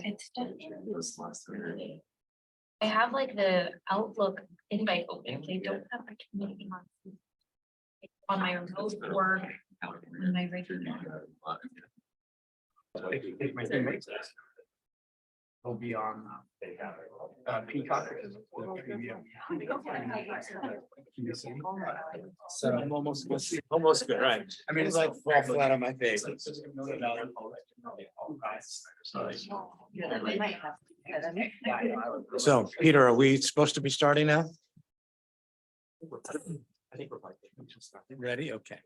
It's definitely. I have like the Outlook invite open. They don't have my community on my remote or on my regular. Will be on Peacock. So I'm almost good, right? I mean, it's like fall flat on my face. So, Peter, are we supposed to be starting now? I think we're ready. Okay.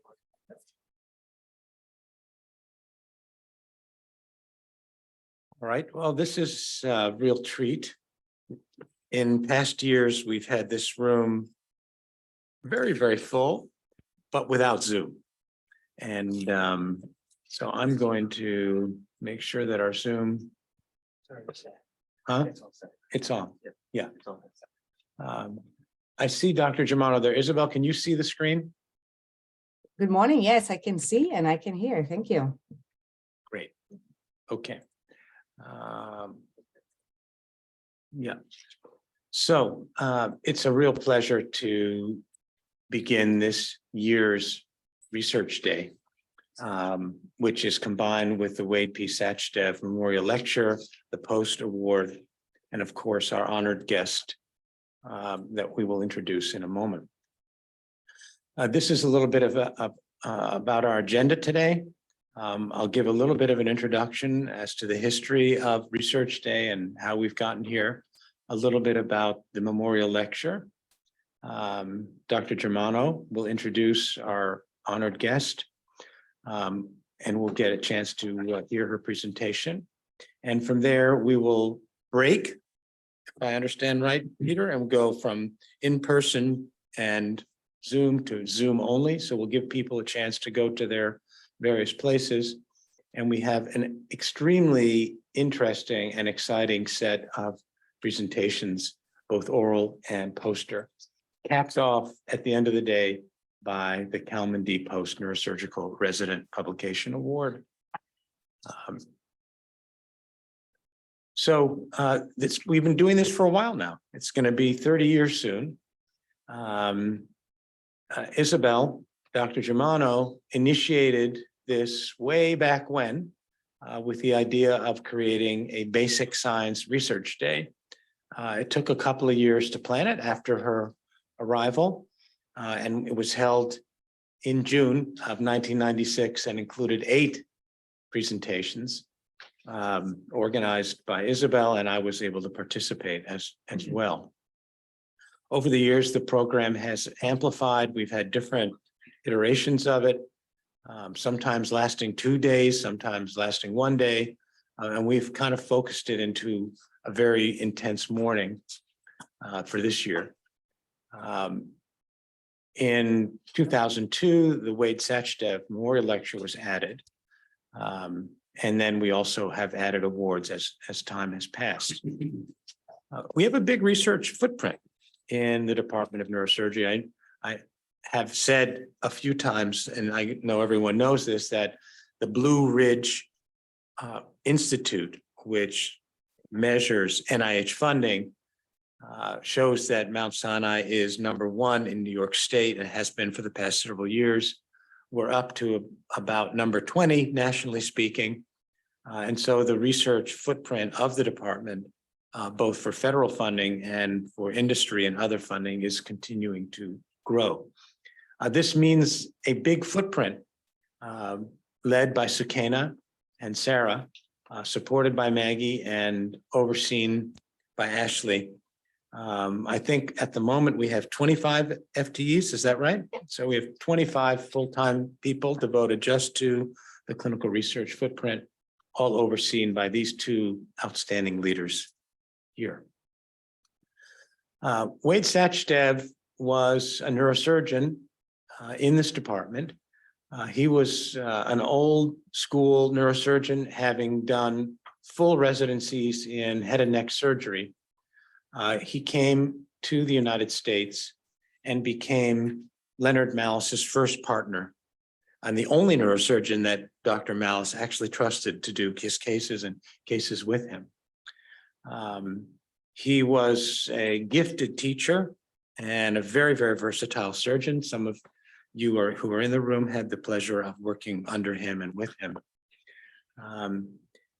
All right, well, this is a real treat. In past years, we've had this room very, very full, but without Zoom. And so I'm going to make sure that our Zoom. Huh? It's on. Yeah. I see Dr. Germano there. Isabel, can you see the screen? Good morning. Yes, I can see and I can hear. Thank you. Great. Okay. Yeah. So it's a real pleasure to begin this year's research day, which is combined with the Wade P. Sachdev Memorial Lecture, the Post Award, and of course, our honored guest that we will introduce in a moment. This is a little bit of about our agenda today. I'll give a little bit of an introduction as to the history of Research Day and how we've gotten here, a little bit about the memorial lecture. Dr. Germano will introduce our honored guest, and we'll get a chance to hear her presentation. And from there, we will break, if I understand right, Peter, and go from in-person and Zoom to Zoom only. So we'll give people a chance to go to their various places. And we have an extremely interesting and exciting set of presentations, both oral and poster, capped off at the end of the day by the Kalman D. Post Neurosurgical Resident Publication Award. We've been doing this for a while now. It's going to be 30 years soon. Isabel, Dr. Germano initiated this way back when with the idea of creating a basic science research day. It took a couple of years to plan it after her arrival, and it was held in June of 1996 and included 8 presentations organized by Isabel, and I was able to participate as well. Over the years, the program has amplified. We've had different iterations of it, sometimes lasting 2 days, sometimes lasting 1 day, and we've kind of focused it into a very intense morning for this year. In 2002, the Wade Sachdev Memorial Lecture was added, and then we also have added awards as time has passed. We have a big research footprint in the Department of Neurosurgery. I have said a few times, and I know everyone knows this, that the Blue Ridge Institute, which measures NIH funding, shows that Mount Sinai is #1 in New York State and has been for the past several years. We're up to about number 20, nationally speaking. And so the research footprint of the department, both for federal funding and for industry and other funding, is continuing to grow. This means a big footprint led by Sukaina and Sarah, supported by Maggie and overseen by Ashley. I think at the moment we have 25 FTEs, is that right? So we have 25 full-time people devoted just to the clinical research footprint, all overseen by these 2 outstanding leaders here. Wade Sachdev was a neurosurgeon in this department. He was an old school neurosurgeon, having done full residencies in head and neck surgery. He came to the United States and became Leonard Mallis's first partner, and the only neurosurgeon that Dr. Mallis actually trusted to do his cases and cases with him. He was a gifted teacher and a very, very versatile surgeon. Some of you who are in the room had the pleasure of working under him and with him.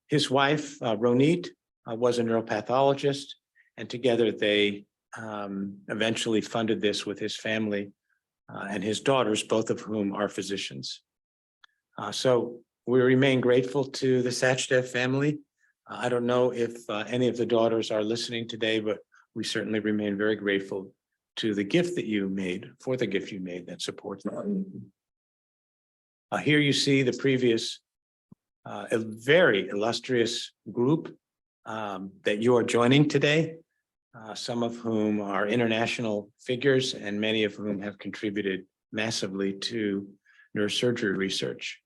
His wife, Ronit, was a neuropathologist, and together they eventually funded this with his family and his daughters, both of whom are physicians. So we remain grateful to the Sachdev family. I don't know if any of the daughters are listening today, but we certainly remain very grateful to the gift that you made, for the gift you made that supports them. Here you see the previous, a very illustrious group that you are joining today, some of whom are international figures and many of whom have contributed massively to neurosurgery research.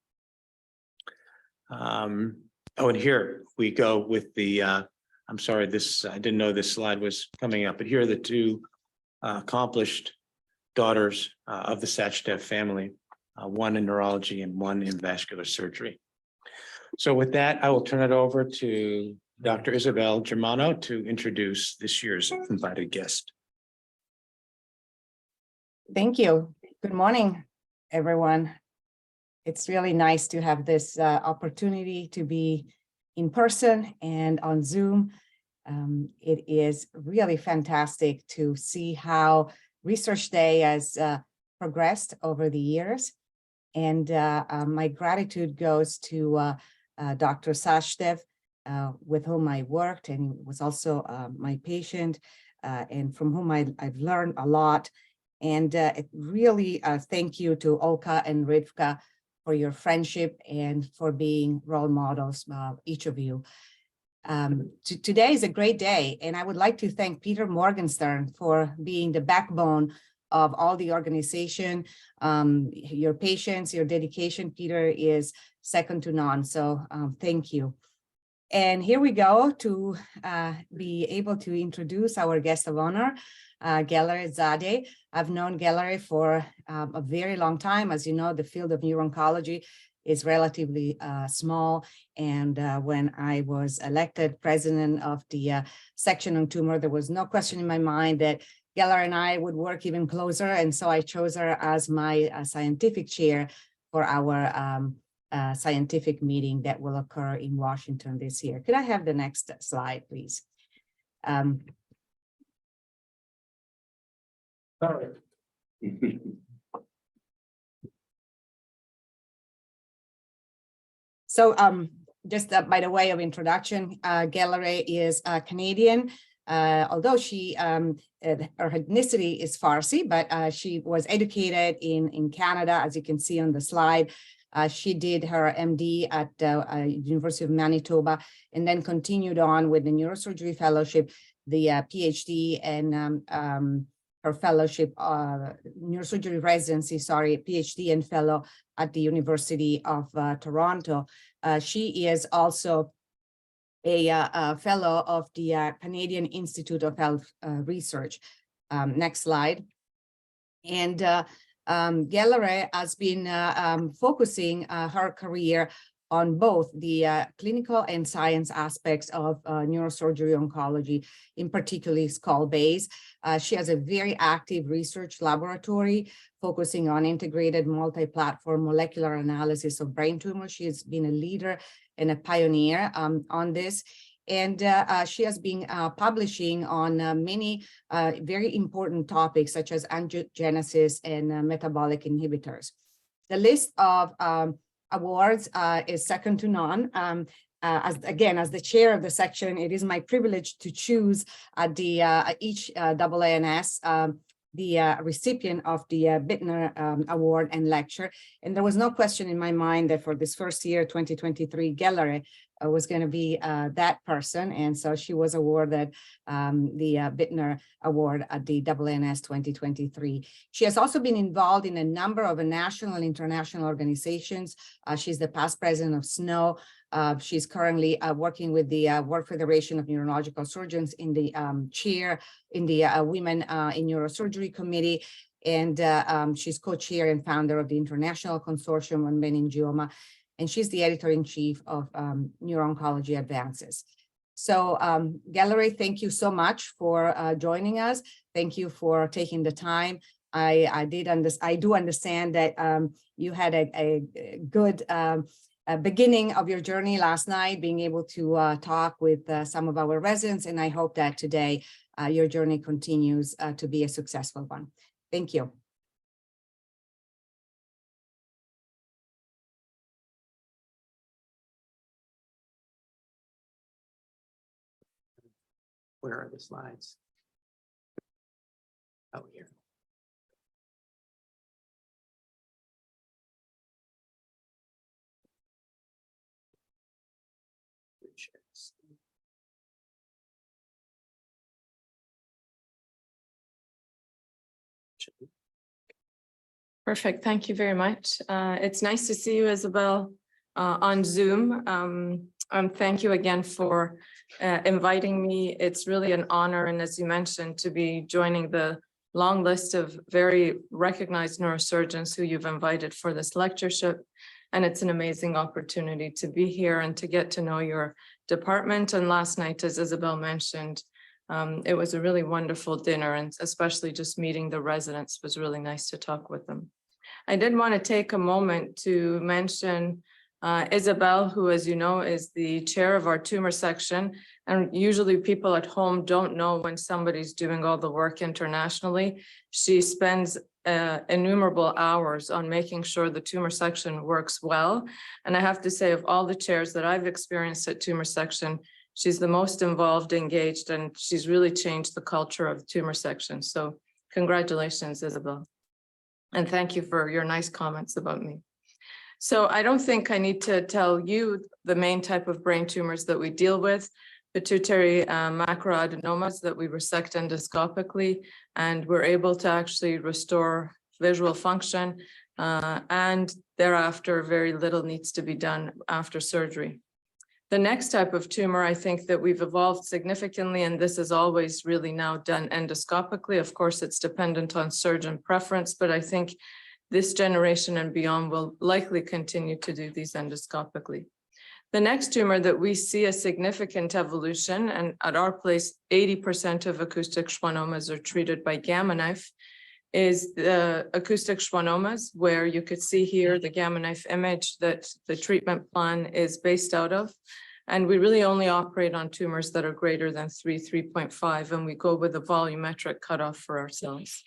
Oh, and here we go with the, I'm sorry, I didn't know this slide was coming up, but here are the two accomplished daughters of the Sachdev family, one in neurology and one in vascular surgery. So with that, I will turn it over to Dr. Isabel Germano to introduce this year's invited guest. Thank you. Good morning, everyone. It's really nice to have this opportunity to be in person and on Zoom. It is really fantastic to see how Research Day has progressed over the years. And my gratitude goes to Dr. Sachdev, with whom I worked and was also my patient, and from whom I've learned a lot. And it really thank you to Olka and Rivka for your friendship and for being role models, each of you. Today is a great day, and I would like to thank Peter Morgenstern for being the backbone of all the organization. Your patience, your dedication, Peter, is second to none. So thank you. And here we go to be able to introduce our guest of honor, Galereh Zadeh. I've known Galereh for a very long time. As you know, the field of neuro-oncology is relatively small. And when I was elected president of the section on tumor, there was no question in my mind that Galereh and I would work even closer. And so I chose her as my scientific chair for our scientific meeting that will occur in Washington this year. Could I have the next slide, please? So just by the way of introduction, Galereh is Canadian, although she, her ethnicity is Farsi, but she was educated in Canada, as you can see on the slide. She did her MD at University of Manitoba and then continued on with the neurosurgery fellowship, the PhD, and her fellowship, neurosurgery residency, PhD and fellow at the University of Toronto. She is also a fellow of the Canadian Institute of Health Research. Next slide. And Galereh has been focusing her career on both the clinical and science aspects of neurosurgery oncology, in particular skull base. She has a very active research laboratory focusing on integrated multi-platform molecular analysis of brain tumors. She has been a leader and a pioneer on this. And she has been publishing on many very important topics, such as angiogenesis and metabolic inhibitors. The list of awards is second to none. As the chair of the section, it is my privilege to choose each AANS the recipient of the Bittner Award and lecture. And there was no question in my mind that for this first year, 2023, Galereh was going to be that person. And so she was awarded the Bittner Award at the AANS 2023. She has also been involved in a number of national and international organizations. She's the past president of SNO. She's currently working with the World Federation of Neurological Surgeons in the chair in the Women in Neurosurgery Committee. And she's co-chair and founder of the International Consortium on Meningioma. And she's the editor-in-chief of Neuro-Oncology Advances. So Galereh, thank you so much for joining us. Thank you for taking the time. I do understand that you had a good beginning of your journey last night, being able to talk with some of our residents, and I hope that today your journey continues to be a successful one. Thank you. Where are the slides? Oh, here. Perfect. Thank you very much. It's nice to see you, Isabel, on Zoom. Thank you again for inviting me. It's really an honor, and as you mentioned, to be joining the long list of very recognized neurosurgeons who you've invited for this lectureship. And it's an amazing opportunity to be here and to get to know your department. And last night, as Isabel mentioned, it was a really wonderful dinner, and especially just meeting the residents was really nice to talk with them. I did want to take a moment to mention Isabel, who, as you know, is the chair of our tumor section. And usually people at home don't know when somebody's doing all the work internationally. She spends innumerable hours on making sure the tumor section works well. And I have to say, of all the chairs that I've experienced at tumor section, she's the most involved, engaged, and she's really changed the culture of the tumor section. So congratulations, Isabel. And thank you for your nice comments about me. So I don't think I need to tell you the main type of brain tumors that we deal with, pituitary macroadenomas that we resect endoscopically, and we're able to actually restore visual function, and thereafter very little needs to be done after surgery. The next type of tumor, I think that we've evolved significantly, and this is always really now done endoscopically. Of course, it's dependent on surgeon preference, but I think this generation and beyond will likely continue to do these endoscopically. The next tumor that we see a significant evolution, and at our place, 80% of acoustic schwannomas are treated by gamma knife, is the acoustic schwannomas, where you could see here the gamma knife image that the treatment plan is based out of. And we really only operate on tumors that are greater than 3.5, and we go with a volumetric cutoff for ourselves.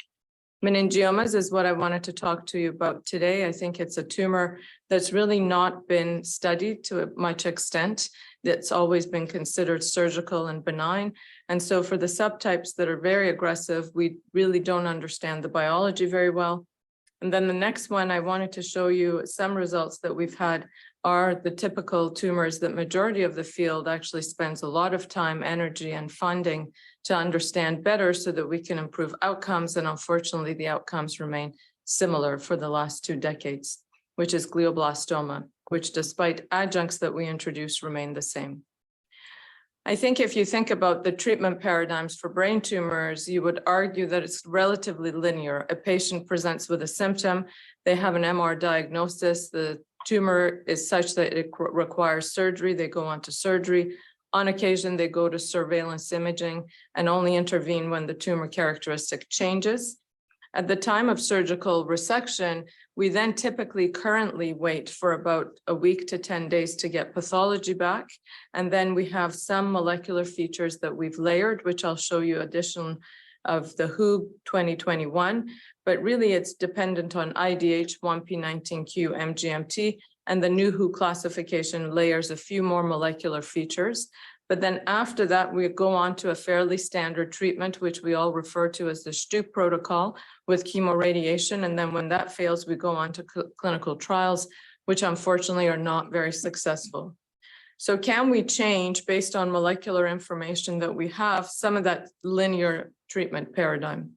Meningiomas is what I wanted to talk to you about today. I think it's a tumor that's really not been studied to much extent. That's always been considered surgical and benign. And so for the subtypes that are very aggressive, we really don't understand the biology very well. And then the next one, I wanted to show you some results that we've had are the typical tumors that majority of the field actually spends a lot of time, energy, and funding to understand better so that we can improve outcomes. And unfortunately, the outcomes remain similar for the last 2 decades, which is glioblastoma, which despite adjuncts that we introduce remain the same. I think if you think about the treatment paradigms for brain tumors, you would argue that it's relatively linear. A patient presents with a symptom, they have an MR diagnosis, the tumor is such that it requires surgery, they go on to surgery. On occasion, they go to surveillance imaging and only intervene when the tumor characteristic changes. At the time of surgical resection, we then typically currently wait for about a week to 10 days to get pathology back. And then we have some molecular features that we've layered, which I'll show you addition of the WHO 2021, but really it's dependent on IDH, 1P19Q, MGMT, and the new WHO classification layers a few more molecular features. But then after that, we go on to a fairly standard treatment, which we all refer to as the Stupp protocol with chemoradiation. And then when that fails, we go on to clinical trials, which unfortunately are not very successful. So can we change, based on molecular information that we have, some of that linear treatment paradigm?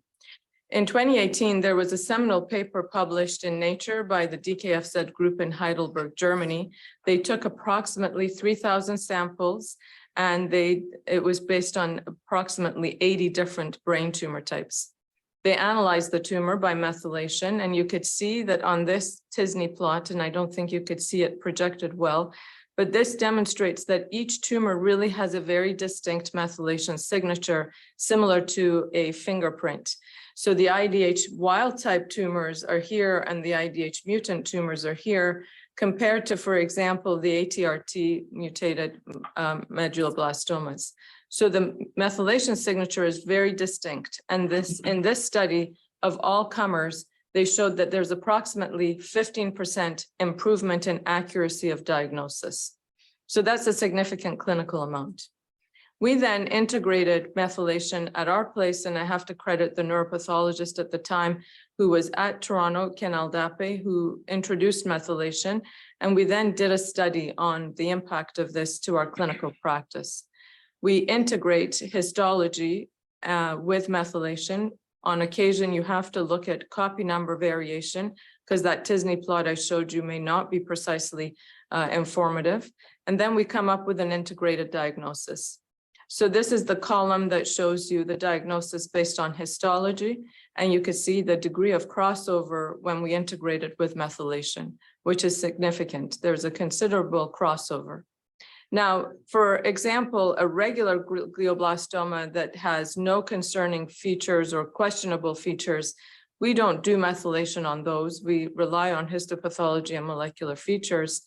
In 2018, there was a seminal paper published in Nature by the DKFZ group in Heidelberg, Germany. They took approximately 3,000 samples, and it was based on approximately 80 different brain tumor types. They analyzed the tumor by methylation, and you could see that on this t-SNE plot, and I don't think you could see it projected well, but this demonstrates that each tumor really has a very distinct methylation signature, similar to a fingerprint. So the IDH wild type tumors are here and the IDH mutant tumors are here, compared to, for example, the ATRT mutated medulloblastomas. So the methylation signature is very distinct. And in this study of all comers, they showed that there's approximately 15% improvement in accuracy of diagnosis. So that's a significant clinical amount. We then integrated methylation at our place, and I have to credit the neuropathologist at the time who was at Toronto, Ken Aldape, who introduced methylation. And we then did a study on the impact of this to our clinical practice. We integrate histology with methylation. On occasion, you have to look at copy number variation because that Tisney plot I showed you may not be precisely informative. And then we come up with an integrated diagnosis. So this is the column that shows you the diagnosis based on histology, and you can see the degree of crossover when we integrate it with methylation, which is significant. There's a considerable crossover. Now, for example, a regular glioblastoma that has no concerning features or questionable features, we don't do methylation on those. We rely on histopathology and molecular features,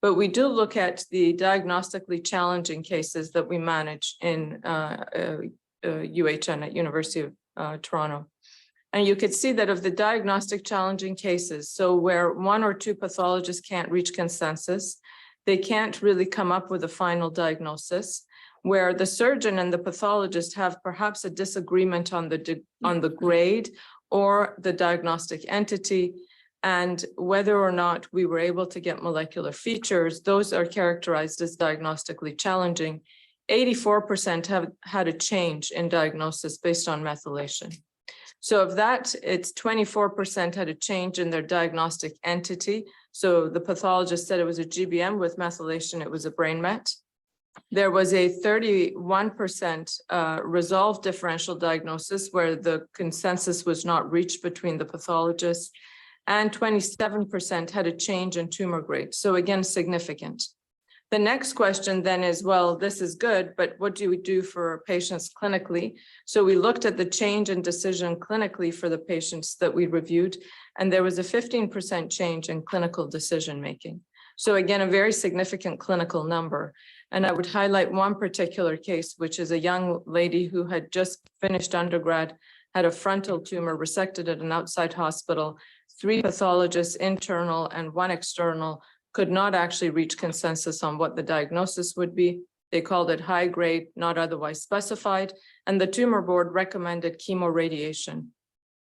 but we do look at the diagnostically challenging cases that we manage in UHN at University of Toronto. And you could see that of the diagnostic challenging cases, so where one or two pathologists can't reach consensus, they can't really come up with a final diagnosis, where the surgeon and the pathologist have perhaps a disagreement on the grade or the diagnostic entity, and whether or not we were able to get molecular features. Those are characterized as diagnostically challenging. 84% have had a change in diagnosis based on methylation. So of that, it's 24% had a change in their diagnostic entity. So the pathologist said it was a GBM with methylation, it was a brain met. There was a 31% resolved differential diagnosis where the consensus was not reached between the pathologists, and 27% had a change in tumor grade. So again, significant. The next question then is, well, this is good, but what do we do for patients clinically? So we looked at the change in decision clinically for the patients that we reviewed, and there was a 15% change in clinical decision-making. So again, a very significant clinical number. And I would highlight one particular case, which is a young lady who had just finished undergrad, had a frontal tumor resected at an outside hospital. 3 pathologists, internal and 1 external, could not actually reach consensus on what the diagnosis would be. They called it high grade, not otherwise specified, and the tumor board recommended chemoradiation.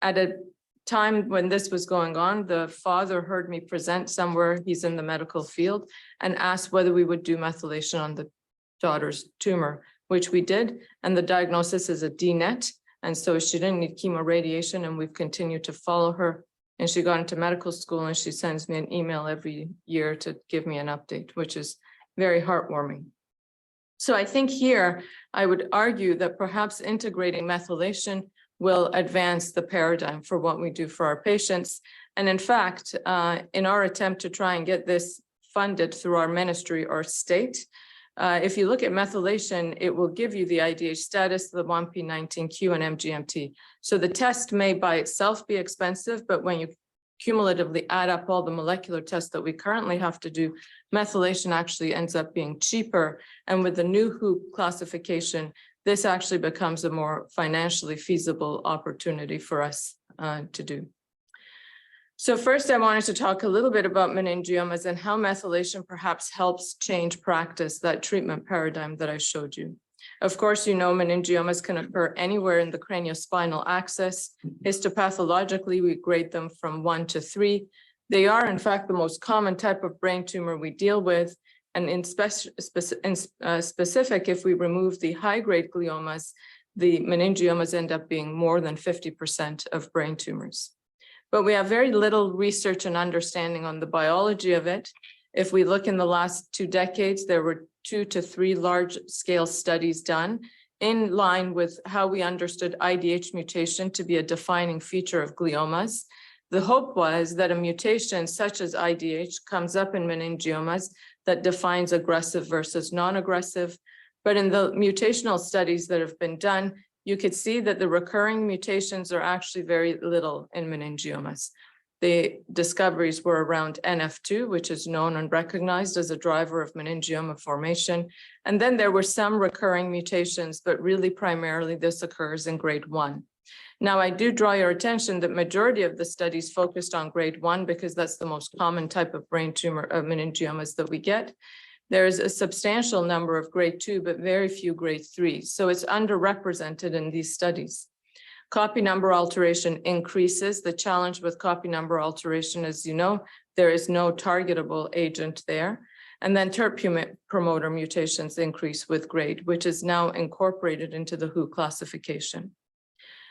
At a time when this was going on, the father heard me present somewhere, he's in the medical field, and asked whether we would do methylation on the daughter's tumor, which we did, and the diagnosis is a DNET, and so she didn't need chemoradiation, and we've continued to follow her. And she got into medical school, and she sends me an email every year to give me an update, which is very heartwarming. So I think here I would argue that perhaps integrating methylation will advance the paradigm for what we do for our patients. And in fact, in our attempt to try and get this funded through our ministry or state, if you look at methylation, it will give you the IDH status, the 1p19q and MGMT. So the test may by itself be expensive, but when you cumulatively add up all the molecular tests that we currently have to do, methylation actually ends up being cheaper. And with the new HOOP classification, this actually becomes a more financially feasible opportunity for us to do. So first, I wanted to talk a little bit about meningiomas and how methylation perhaps helps change practice, that treatment paradigm that I showed you. Of course, you know, meningiomas can occur anywhere in the craniospinal axis. Histopathologically, we grade them from 1 to 3. They are, in fact, the most common type of brain tumor we deal with. And in specific, if we remove the high-grade gliomas, the meningiomas end up being more than 50% of brain tumors. But we have very little research and understanding on the biology of it. If we look in the last 2 decades, there were 2 to 3 large-scale studies done in line with how we understood IDH mutation to be a defining feature of gliomas. The hope was that a mutation such as IDH comes up in meningiomas that defines aggressive versus non-aggressive. But in the mutational studies that have been done, you could see that the recurring mutations are actually very little in meningiomas. The discoveries were around NF2, which is known and recognized as a driver of meningioma formation. And then there were some recurring mutations, but really primarily this occurs in grade 1. Now, I do draw your attention that majority of the studies focused on grade 1 because that's the most common type of brain tumor of meningiomas that we get. There is a substantial number of grade 2, but very few grade 3. So it's underrepresented in these studies. Copy number alteration increases. The challenge with copy number alteration, as you know, there is no targetable agent there. And then TERT promoter mutations increase with grade, which is now incorporated into the WHO classification.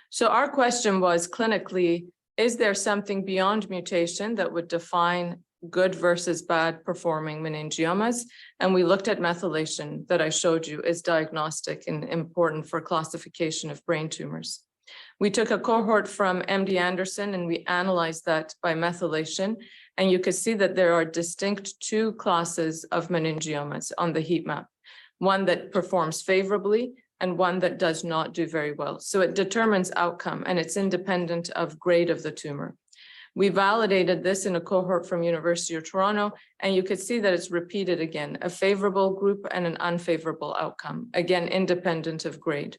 So our question was clinically, is there something beyond mutation that would define good versus bad performing meningiomas? And we looked at methylation that I showed you is diagnostic and important for classification of brain tumors. We took a cohort from MD Anderson and we analyzed that by methylation. And you could see that there are distinct two classes of meningiomas on the heat map, one that performs favorably and one that does not do very well. So it determines outcome and it's independent of grade of the tumor. We validated this in a cohort from University of Toronto, and you could see that it's repeated again, a favorable group and an unfavorable outcome, again, independent of grade.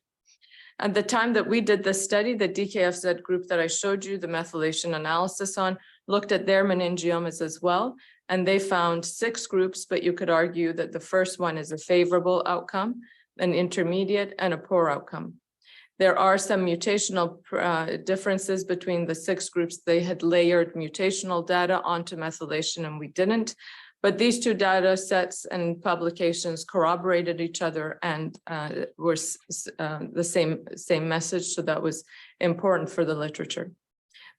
At the time that we did this study, the DKFZ group that I showed you the methylation analysis on looked at their meningiomas as well, and they found 6 groups, but you could argue that the first one is a favorable outcome, an intermediate, and a poor outcome. There are some mutational differences between the 6 groups. They had layered mutational data onto methylation and we didn't. But these 2 data sets and publications corroborated each other and were the same message. So that was important for the literature.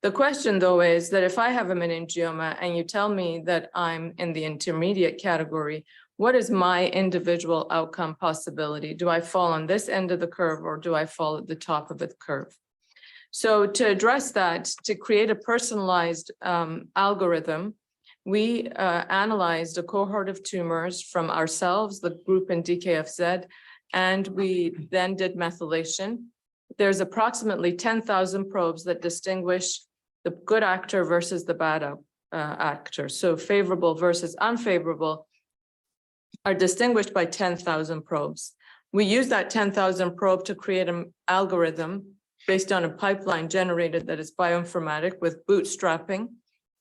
The question, though, is that if I have a meningioma and you tell me that I'm in the intermediate category, what is my individual outcome possibility? Do I fall on this end of the curve or do I fall at the top of the curve? So to address that, to create a personalized algorithm, we analyzed a cohort of tumors from ourselves, the group in DKFZ, and we then did methylation. There's approximately 10,000 probes that distinguish the good actor versus the bad actor. So favorable versus unfavorable are distinguished by 10,000 probes. We use that 10,000 probe to create an algorithm based on a pipeline generated that is bioinformatic with bootstrapping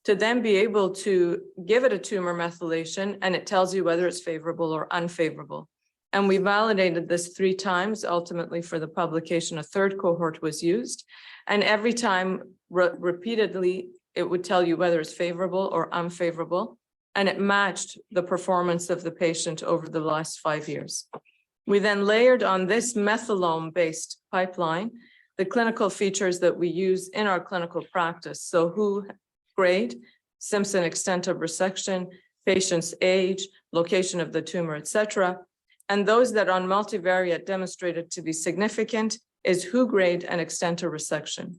to then be able to give it a tumor methylation and it tells you whether it's favorable or unfavorable. And we validated this 3 times. Ultimately for the publication, a 3rd cohort was used. And every time repeatedly, it would tell you whether it's favorable or unfavorable. And it matched the performance of the patient over the last 5 years. We then layered on this methylome-based pipeline the clinical features that we use in our clinical practice. So WHO grade, Simpson extent of resection, patient's age, location of the tumor, etc. And those that on multivariate demonstrated to be significant is WHO grade and extent of resection.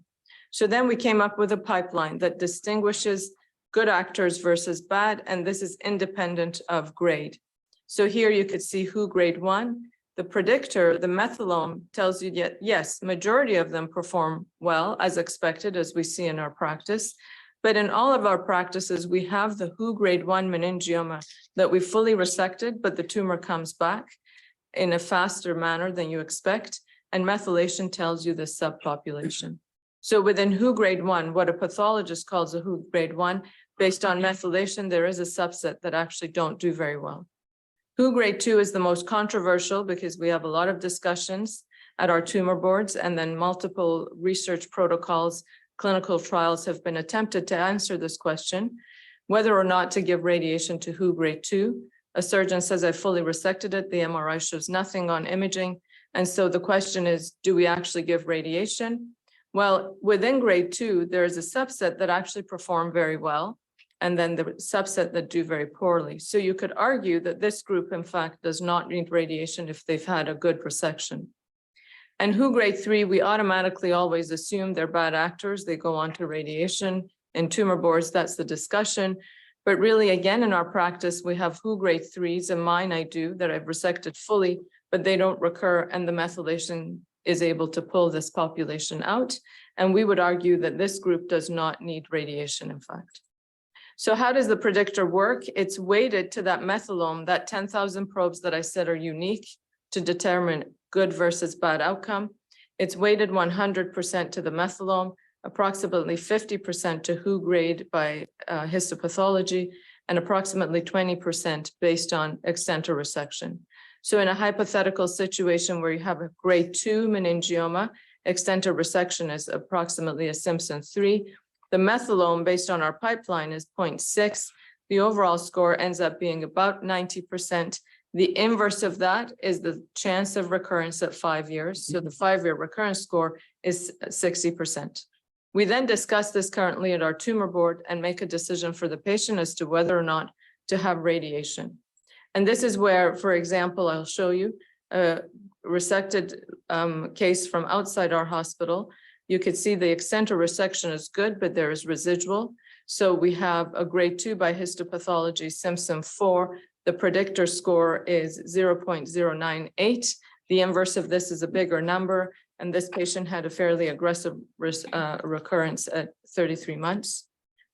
So then we came up with a pipeline that distinguishes good actors versus bad, and this is independent of grade. So here you could see WHO grade 1. The predictor, the methylome, tells you that yes, majority of them perform well as expected, as we see in our practice. But in all of our practices, we have the WHO grade 1 meningioma that we fully resected, but the tumor comes back in a faster manner than you expect. And methylation tells you the subpopulation. So within WHO grade 1, what a pathologist calls a WHO grade 1, based on methylation, there is a subset that actually don't do very well. WHO grade 2 is the most controversial because we have a lot of discussions at our tumor boards and then multiple research protocols, clinical trials have been attempted to answer this question, whether or not to give radiation to WHO grade 2. A surgeon says, I fully resected it. The MRI shows nothing on imaging. And so the question is, do we actually give radiation? Well, within grade 2, there is a subset that actually perform very well, and then the subset that do very poorly. So you could argue that this group, in fact, does not need radiation if they've had a good resection. And WHO grade 3, we automatically always assume they're bad actors. They go on to radiation. In tumor boards, that's the discussion. But really, again, in our practice, we have WHO grade 3s, and mine I do, that I've resected fully, but they don't recur, and the methylation is able to pull this population out. And we would argue that this group does not need radiation, in fact. So how does the predictor work? It's weighted to that methylome, that 10,000 probes that I said are unique to determine good versus bad outcome. It's weighted 100% to the methylome, approximately 50% to WHO grade by histopathology, and approximately 20% based on extenter resection. So in a hypothetical situation where you have a grade 2 meningioma, extenter resection is approximately a Simpson 3. The methylome based on our pipeline is 0.6. The overall score ends up being about 90%. The inverse of that is the chance of recurrence at 5 years. So the 5-year recurrence score is 60%. We then discuss this currently at our tumor board and make a decision for the patient as to whether or not to have radiation. And this is where, for example, I'll show you a resected case from outside our hospital. You could see the extenter resection is good, but there is residual. So we have a grade 2 by histopathology, Simpson 4. The predictor score is 0.098. The inverse of this is a bigger number, and this patient had a fairly aggressive recurrence at 33 months.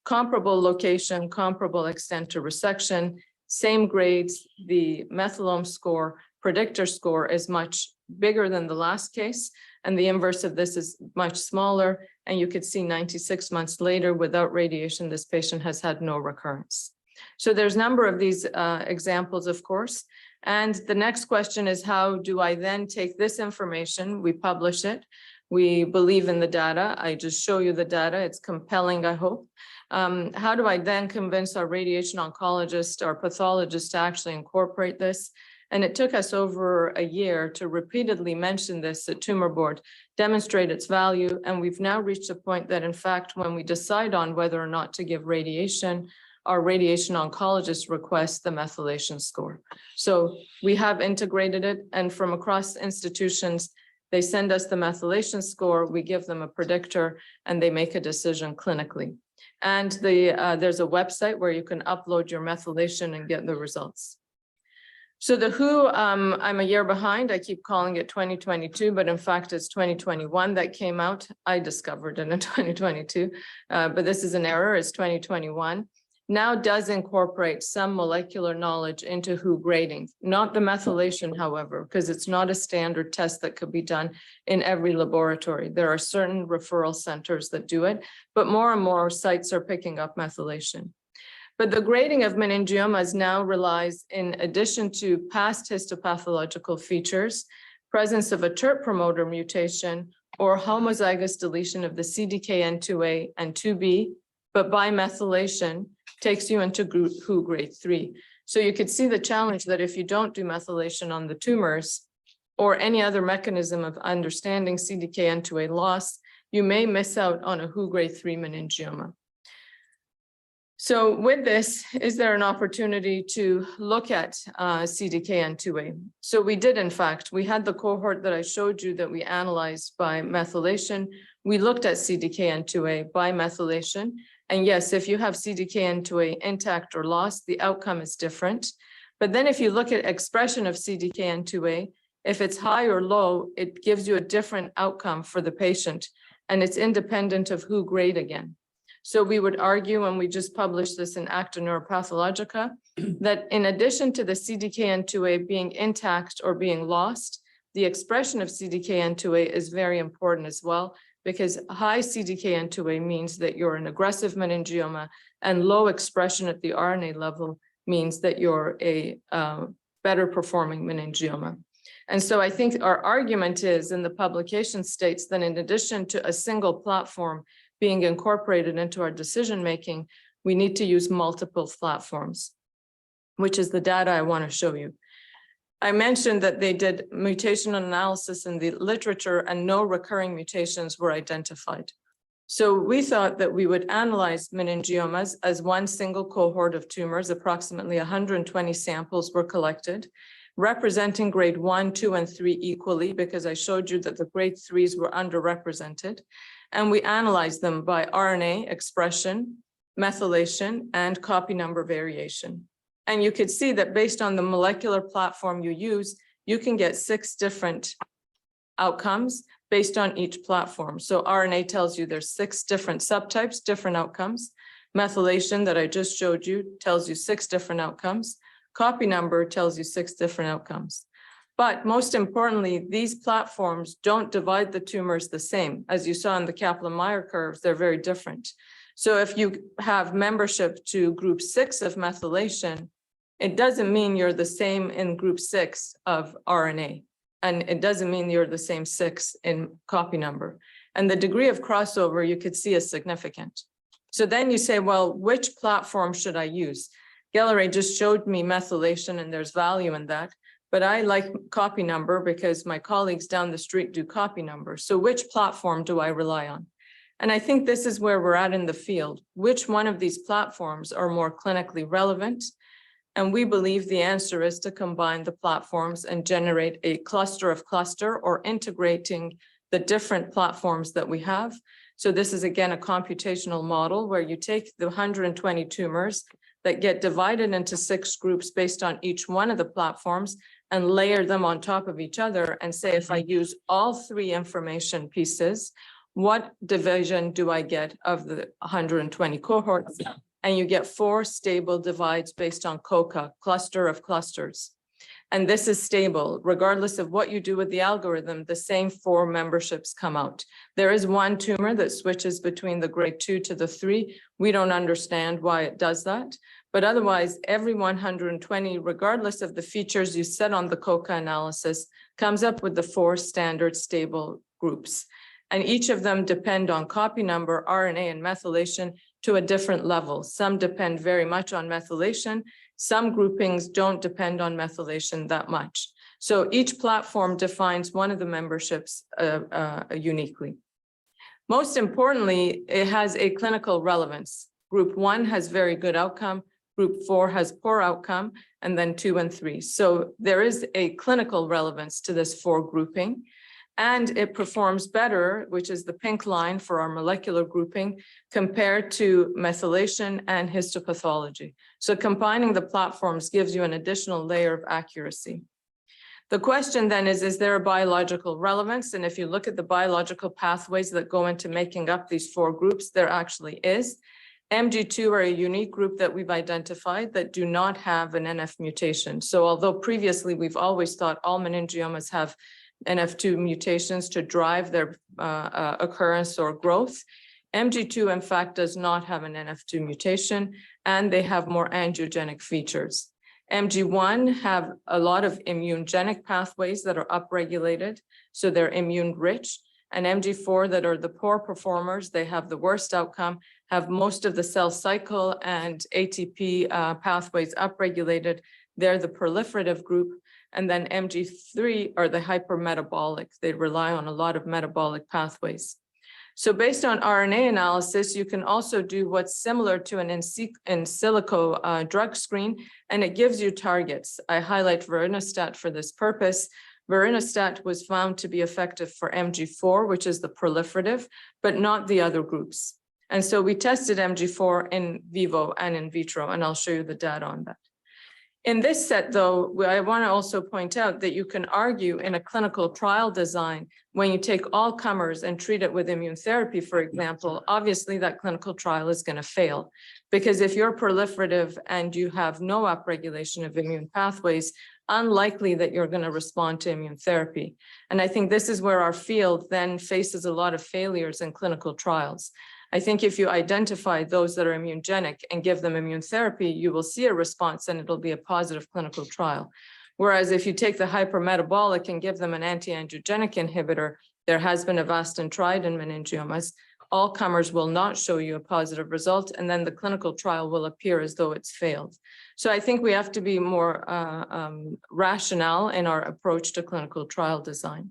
Comparable location, comparable extent to resection, same grades. The methylome score, predictor score is much bigger than the last case, and the inverse of this is much smaller. And you could see 96 months later, without radiation, this patient has had no recurrence. So there's a number of these examples, of course. And the next question is, how do I then take this information? We publish it. We believe in the data. I just show you the data. It's compelling, I hope. How do I then convince our radiation oncologist, our pathologist to actually incorporate this? And it took us over a year to repeatedly mention this at tumor board, demonstrate its value. And we've now reached a point that, in fact, when we decide on whether or not to give radiation, our radiation oncologist requests the methylation score. So we have integrated it, and from across institutions, they send us the methylation score, we give them a predictor, and they make a decision clinically. And there's a website where you can upload your methylation and get the results. So the WHO, I'm a year behind. I keep calling it 2022, but in fact, it's 2021 that came out. I discovered it in 2022, but this is an error. It's 2021. Now does incorporate some molecular knowledge into WHO grading, not the methylation, however, because it's not a standard test that could be done in every laboratory. There are certain referral centers that do it, but more and more sites are picking up methylation. But the grading of meningiomas now relies, in addition to past histopathological features, presence of a TERT promoter mutation or homozygous deletion of the CDKN2A and 2B, but by methylation takes you into WHO grade 3. So you could see the challenge that if you don't do methylation on the tumors or any other mechanism of understanding CDKN2A loss, you may miss out on a WHO grade 3 meningioma. So with this, is there an opportunity to look at CDKN2A? So we did, in fact, we had the cohort that I showed you that we analyzed by methylation. We looked at CDKN2A by methylation. And yes, if you have CDKN2A intact or lost, the outcome is different. But then if you look at expression of CDKN2A, if it's high or low, it gives you a different outcome for the patient, and it's independent of WHO grade again. So we would argue, and we just published this in Acta Neuropathologica, that in addition to the CDKN2A being intact or being lost, the expression of CDKN2A is very important as well, because high CDKN2A means that you're an aggressive meningioma, and low expression at the RNA level means that you're a better performing meningioma. And so I think our argument is, in the publication states, that in addition to a single platform being incorporated into our decision-making, we need to use multiple platforms, which is the data I want to show you. I mentioned that they did mutation analysis in the literature and no recurring mutations were identified. So we thought that we would analyze meningiomas as one single cohort of tumors. Approximately 120 samples were collected, representing grade 1, 2, and 3 equally, because I showed you that the grade 3s were underrepresented. And we analyzed them by RNA expression, methylation, and copy number variation. And you could see that based on the molecular platform you use, you can get 6 different outcomes based on each platform. So RNA tells you there's 6 different subtypes, different outcomes. Methylation that I just showed you tells you 6 different outcomes. Copy number tells you 6 different outcomes. But most importantly, these platforms don't divide the tumors the same. As you saw in the Kaplan-Meier curves, they're very different. So if you have membership to group 6 of methylation, it doesn't mean you're the same in group 6 of RNA. And it doesn't mean you're the same 6 in copy number. And the degree of crossover you could see is significant. So then you say, well, which platform should I use? Galereh just showed me methylation and there's value in that, but I like copy number because my colleagues down the street do copy number. So which platform do I rely on? And I think this is where we're at in the field. Which one of these platforms are more clinically relevant? And we believe the answer is to combine the platforms and generate a cluster of cluster or integrating the different platforms that we have. So this is again a computational model where you take the 120 tumors that get divided into 6 groups based on each one of the platforms and layer them on top of each other and say, if I use all 3 information pieces, what division do I get of the 120 cohorts? And you get 4 stable divides based on COCA, cluster of clusters. And this is stable. Regardless of what you do with the algorithm, the same 4 memberships come out. There is one tumor that switches between the grade 2 to the 3. We don't understand why it does that. But otherwise, every 120, regardless of the features you set on the COCA analysis, comes up with the 4 standard stable groups. And each of them depend on copy number, RNA, and methylation to a different level. Some depend very much on methylation. Some groupings don't depend on methylation that much. So each platform defines one of the memberships uniquely. Most importantly, it has a clinical relevance. Group 1 has very good outcome. Group 4 has poor outcome, and then 2 and 3. So there is a clinical relevance to this 4 grouping. And it performs better, which is the pink line for our molecular grouping, compared to methylation and histopathology. So combining the platforms gives you an additional layer of accuracy. The question then is there a biological relevance? And if you look at the biological pathways that go into making up these 4 groups, there actually is. MG2 are a unique group that we've identified that do not have an NF mutation. So although previously we've always thought all meningiomas have NF2 mutations to drive their occurrence or growth, MG2 in fact does not have an NF2 mutation, and they have more angiogenic features. MG1 have a lot of immunogenic pathways that are upregulated, so they're immune rich, and MG4 that are the poor performers, they have the worst outcome, have most of the cell cycle and ATP pathways upregulated. They're the proliferative group. And then MG3 are the hypermetabolic. They rely on a lot of metabolic pathways. So based on RNA analysis, you can also do what's similar to an in silico drug screen, and it gives you targets. I highlight vorinostat for this purpose. Vorinostat was found to be effective for MG4, which is the proliferative, but not the other groups. And so we tested MG4 in vivo and in vitro, and I'll show you the data on that. In this set, though, I want to also point out that you can argue in a clinical trial design, when you take all comers and treat it with immune therapy, for example, obviously that clinical trial is going to fail. Because if you're proliferative and you have no upregulation of immune pathways, unlikely that you're going to respond to immune therapy. And I think this is where our field then faces a lot of failures in clinical trials. I think if you identify those that are immunogenic and give them immune therapy, you will see a response and it'll be a positive clinical trial. Whereas if you take the hypermetabolic and give them an anti-angiogenic inhibitor, there has been Avastin tried in meningiomas, all comers will not show you a positive result, and then the clinical trial will appear as though it's failed. So I think we have to be more rational in our approach to clinical trial design.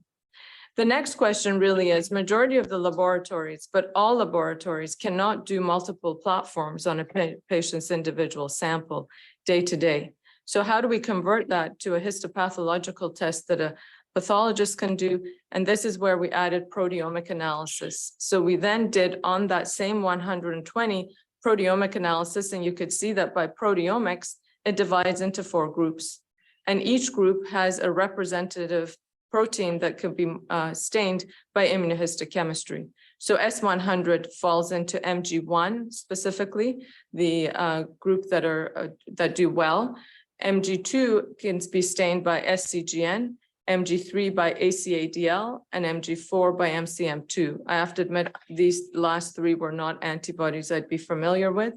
The next question really is, majority of the laboratories, but all laboratories cannot do multiple platforms on a patient's individual sample day to day. So how do we convert that to a histopathological test that a pathologist can do? And this is where we added proteomic analysis. So we then did on that same 120 proteomic analysis, and you could see that by proteomics, it divides into 4 groups. And each group has a representative protein that could be stained by immunohistochemistry. So S100 falls into MG1 specifically, the group that do well. MG2 can be stained by SCGN, MG3 by ACADL, and MG4 by MCM2. I have to admit, these last 3 were not antibodies I'd be familiar with.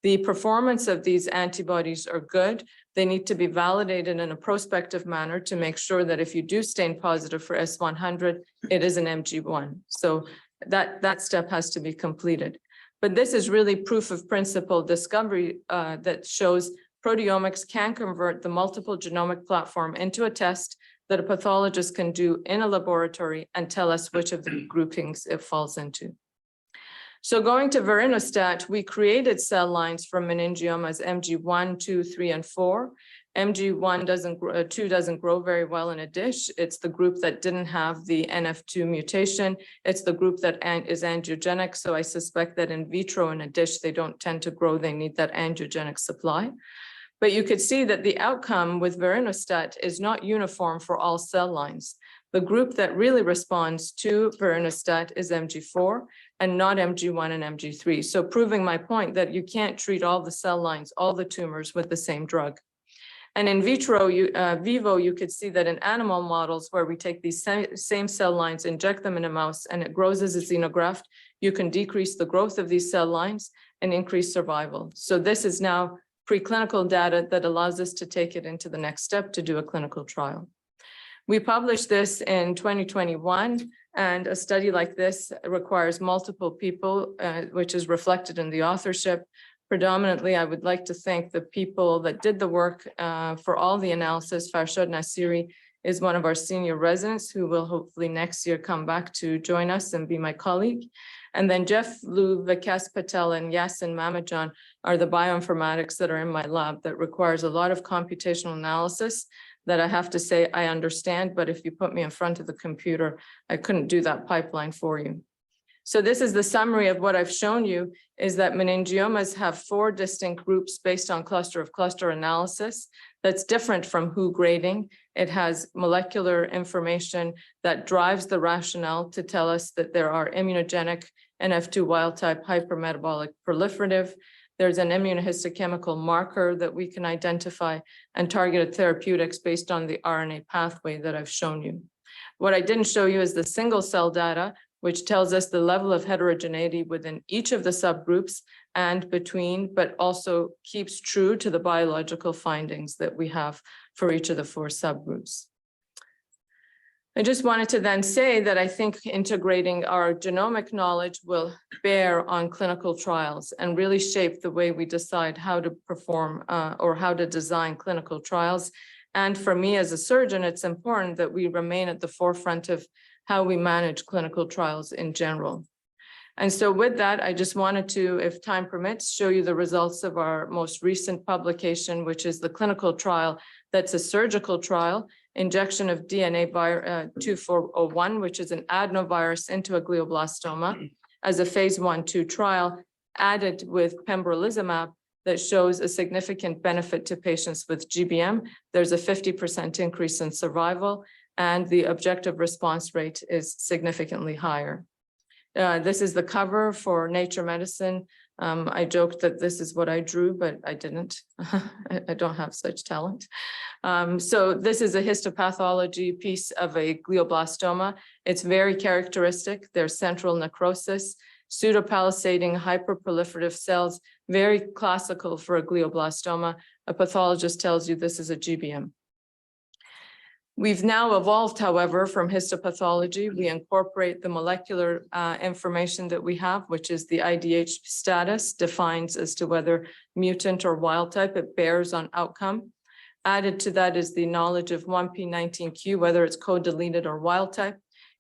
The performance of these antibodies are good. They need to be validated in a prospective manner to make sure that if you do stain positive for S100, it is an MG1. So that step has to be completed. But this is really proof of principle discovery that shows proteomics can convert the multiple genomic platform into a test that a pathologist can do in a laboratory and tell us which of the groupings it falls into. So going to Verinostat, we created cell lines from meningiomas MG1, 2, 3, and 4. MG1 2 doesn't grow very well in a dish. It's the group that didn't have the NF2 mutation. It's the group that is angiogenic. So I suspect that in vitro in a dish, they don't tend to grow. They need that angiogenic supply. But you could see that the outcome with Verinostat is not uniform for all cell lines. The group that really responds to Verinostat is MG4 and not MG1 and MG3. So proving my point that you can't treat all the cell lines, all the tumors with the same drug. And in vitro, vivo, you could see that in animal models where we take these same cell lines, inject them in a mouse, and it grows as a xenograft, you can decrease the growth of these cell lines and increase survival. So this is now preclinical data that allows us to take it into the next step to do a clinical trial. We published this in 2021, and a study like this requires multiple people, which is reflected in the authorship. Predominantly, I would like to thank the people that did the work for all the analysis. Farshad Nasiri is one of our senior residents who will hopefully next year come back to join us and be my colleague. And then Jeff Liu, Vikas Patel, and Yasin Mamajan are the bioinformatics that are in my lab that requires a lot of computational analysis that I have to say I understand, but if you put me in front of the computer, I couldn't do that pipeline for you. So this is the summary of what I've shown you, is that meningiomas have 4 distinct groups based on cluster of cluster analysis that's different from WHO grading. It has molecular information that drives the rationale to tell us that there are immunogenic NF2 wild type hypermetabolic proliferative. There's an immunohistochemical marker that we can identify and targeted therapeutics based on the RNA pathway that I've shown you. What I didn't show you is the single cell data, which tells us the level of heterogeneity within each of the subgroups and between, but also keeps true to the biological findings that we have for each of the 4 subgroups. I just wanted to then say that I think integrating our genomic knowledge will bear on clinical trials and really shape the way we decide how to perform or how to design clinical trials. And for me as a surgeon, it's important that we remain at the forefront of how we manage clinical trials in general. And so with that, I just wanted to, if time permits, show you the results of our most recent publication, which is the clinical trial that's a surgical trial, injection of DNA 2401, which is an adenovirus into a glioblastoma, as a phase 1/2 trial added with pembrolizumab that shows a significant benefit to patients with GBM. There's a 50% increase in survival, and the objective response rate is significantly higher. This is the cover for Nature Medicine. I joked that this is what I drew, but I didn't. I don't have such talent. So this is a histopathology piece of a glioblastoma. It's very characteristic. There's central necrosis, pseudopalisading hyperproliferative cells, very classical for a glioblastoma. A pathologist tells you this is a GBM. We've now evolved, however, from histopathology. We incorporate the molecular information that we have, which is the IDH status, defines as to whether mutant or wild type, it bears on outcome. Added to that is the knowledge of 1p19q, whether it's co-deleted or wild type,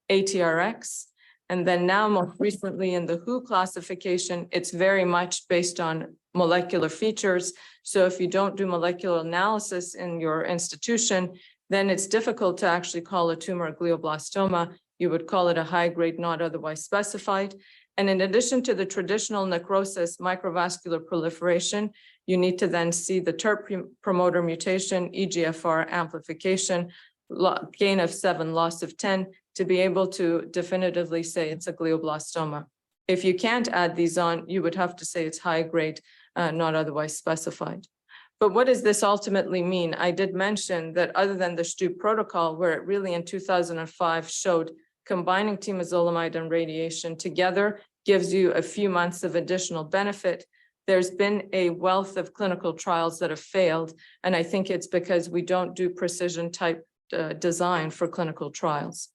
ATRX. And then now, most recently in the WHO classification, it's very much based on molecular features. So if you don't do molecular analysis in your institution, then it's difficult to actually call a tumor a glioblastoma. You would call it a high grade not otherwise specified. And in addition to the traditional necrosis, microvascular proliferation, you need to then see the TERT promoter mutation, EGFR amplification, gain of 7, loss of 10, to be able to definitively say it's a glioblastoma. If you can't add these on, you would have to say it's high grade, not otherwise specified. But what does this ultimately mean? I did mention that other than the Stupp protocol, where it really in 2005 showed combining temozolomide and radiation together gives you a few months of additional benefit, there's been a wealth of clinical trials that have failed. And I think it's because we don't do precision type design for clinical trials.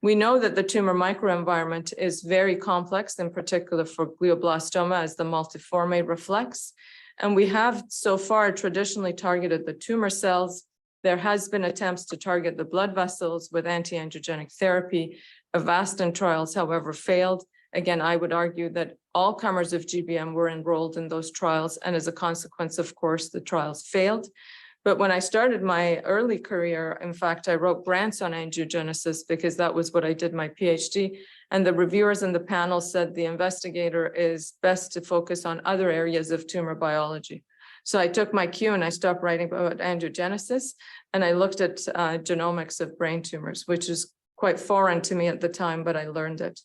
We know that the tumor microenvironment is very complex, in particular for glioblastoma, as the multiforme reflects. And we have so far traditionally targeted the tumor cells. There has been attempts to target the blood vessels with anti-angiogenic therapy. Avastin trials, however, failed. Again, I would argue that all comers of GBM were enrolled in those trials, and as a consequence, of course, the trials failed. But when I started my early career, in fact, I wrote grants on angiogenesis because that was what I did my PhD. And the reviewers in the panel said the investigator is best to focus on other areas of tumor biology. So I took my cue and I stopped writing about angiogenesis, and I looked at genomics of brain tumors, which is quite foreign to me at the time, but I learned it.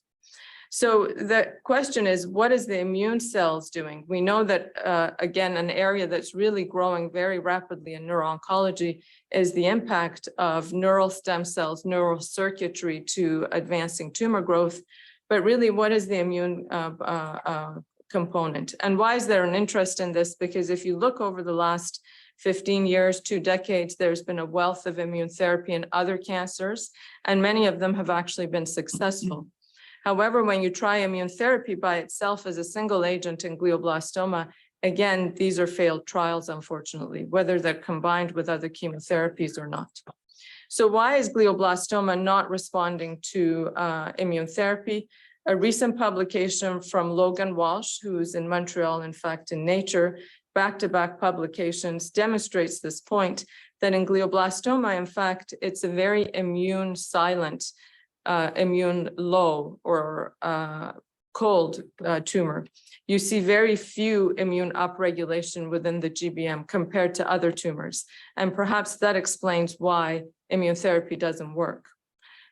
So the question is, what is the immune cells doing? We know that, again, an area that's really growing very rapidly in neuro-oncology is the impact of neural stem cells, neural circuitry to advancing tumor growth. But really, what is the immune component? And why is there an interest in this? Because if you look over the last 15 years, 2 decades, there's been a wealth of immune therapy in other cancers, and many of them have actually been successful. However, when you try immune therapy by itself as a single agent in glioblastoma, again, these are failed trials, unfortunately, whether they're combined with other chemotherapies or not. So why is glioblastoma not responding to immune therapy? A recent publication from Logan Walsh, who's in Montreal, in fact, in Nature, back-to-back publications demonstrates this point, that in glioblastoma, in fact, it's a very immune silent, immune low or cold tumor. You see very few immune upregulation within the GBM compared to other tumors. And perhaps that explains why immune therapy doesn't work.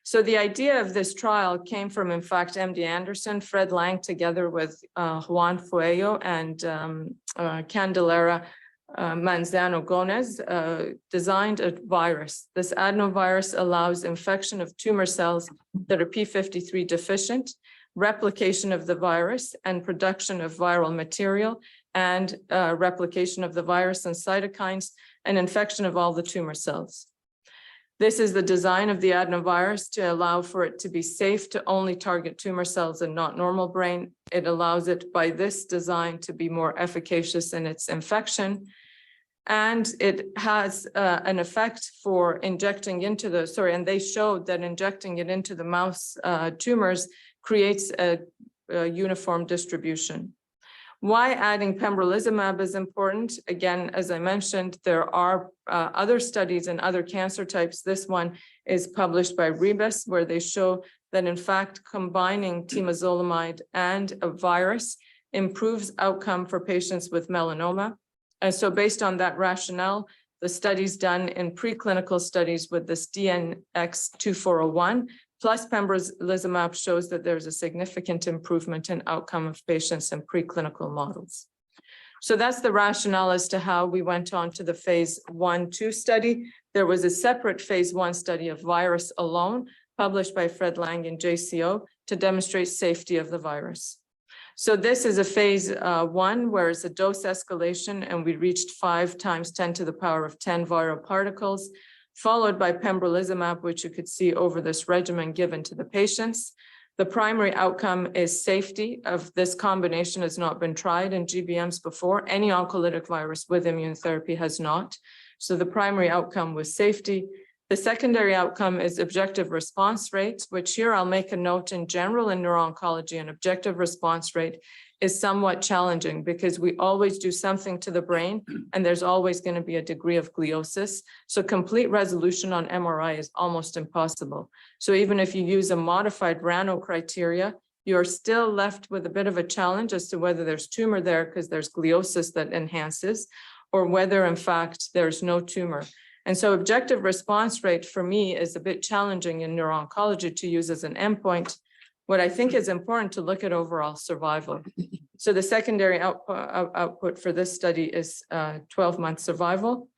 So the idea of this trial came from, in fact, MD Anderson, Fred Lang, together with Juan Fuello and Galereh Manzano Gomez, designed a virus. This adenovirus allows infection of tumor cells that are p53 deficient, replication of the virus and production of viral material, and replication of the virus and cytokines, and infection of all the tumor cells. This is the design of the adenovirus to allow for it to be safe to only target tumor cells and not normal brain. It allows it by this design to be more efficacious in its infection. And it has an effect for injecting into the, and they showed that injecting it into the mouse tumors creates a uniform distribution. Why adding pembrolizumab is important? Again, as I mentioned, there are other studies in other cancer types. This one is published by Rebus, where they show that in fact, combining temozolomide and a virus improves outcome for patients with melanoma. And so based on that rationale, the studies done in preclinical studies with this DNX2401 plus pembrolizumab shows that there's a significant improvement in outcome of patients in preclinical models. So that's the rationale as to how we went on to the phase 1/2 study. There was a separate phase 1 study of virus alone, published by Fred Lang in JCO, to demonstrate safety of the virus. So this is a phase 1, where it's a dose escalation, and we reached 5 × 10⁻10 viral particles, followed by pembrolizumab, which you could see over this regimen given to the patients. The primary outcome is safety of this combination has not been tried in GBMs before. Any oncolytic virus with immune therapy has not. So the primary outcome was safety. The secondary outcome is objective response rate, which here I'll make a note in general in neuro-oncology, an objective response rate is somewhat challenging because we always do something to the brain and there's always going to be a degree of gliosis. So complete resolution on MRI is almost impossible. So even if you use a modified RANO criteria, you're still left with a bit of a challenge as to whether there's tumor there because there's gliosis that enhances, or whether in fact there's no tumor. And so objective response rate for me is a bit challenging in neuro-oncology to use as an endpoint. What I think is important to look at overall survival. So the secondary output for this study is 12-month survival,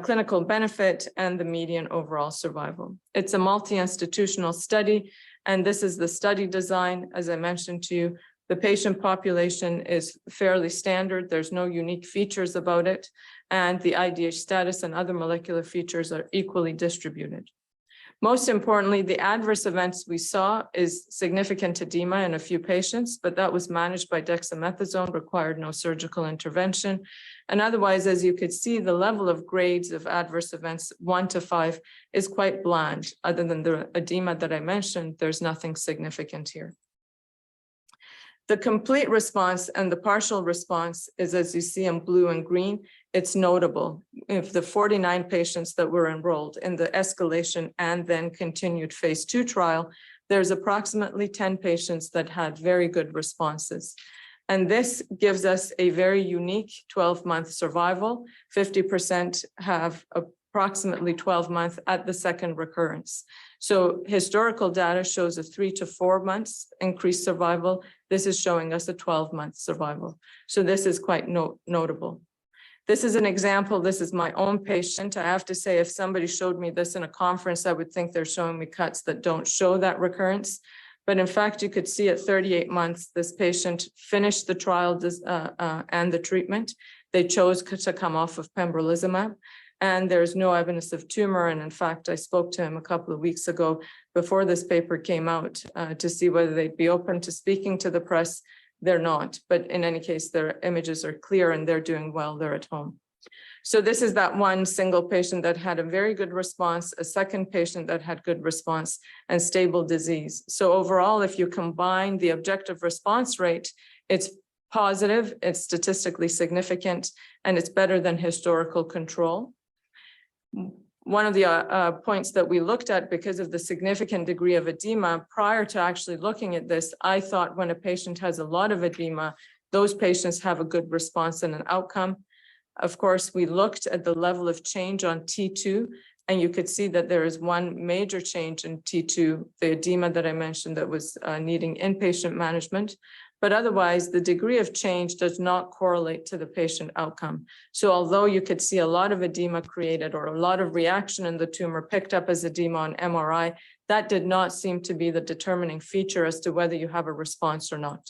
clinical benefit, and the median overall survival. It's a multi-institutional study, and this is the study design. As I mentioned to you, the patient population is fairly standard. There's no unique features about it, and the IDH status and other molecular features are equally distributed. Most importantly, the adverse events we saw is significant edema in a few patients, but that was managed by dexamethasone, required no surgical intervention. And otherwise, as you could see, the level of grades of adverse events 1 to 5 is quite bland. Other than the edema that I mentioned, there's nothing significant here. The complete response and the partial response is, as you see in blue and green, it's notable. If the 49 patients that were enrolled in the escalation and then continued phase 2 trial, there's approximately 10 patients that had very good responses. And this gives us a very unique 12-month survival. 50% have approximately 12 months at the second recurrence. So historical data shows a 3 to 4 months increased survival. This is showing us a 12-month survival. So this is quite notable. This is an example. This is my own patient. I have to say, if somebody showed me this in a conference, I would think they're showing me cuts that don't show that recurrence. But in fact, you could see at 38 months, this patient finished the trial and the treatment. They chose to come off of pembrolizumab, and there's no evidence of tumor. And in fact, I spoke to him a couple of weeks ago before this paper came out to see whether they'd be open to speaking to the press. They're not, but in any case, their images are clear and they're doing well, they're at home. So this is that one single patient that had a very good response, a second patient that had good response and stable disease. So overall, if you combine the objective response rate, it's positive, it's statistically significant, and it's better than historical control. One of the points that we looked at, because of the significant degree of edema, prior to actually looking at this, I thought when a patient has a lot of edema, those patients have a good response and an outcome. Of course, we looked at the level of change on T2, and you could see that there is one major change in T2, the edema that I mentioned that was needing inpatient management. But otherwise, the degree of change does not correlate to the patient outcome. So although you could see a lot of edema created or a lot of reaction in the tumor picked up as edema on MRI, that did not seem to be the determining feature as to whether you have a response or not.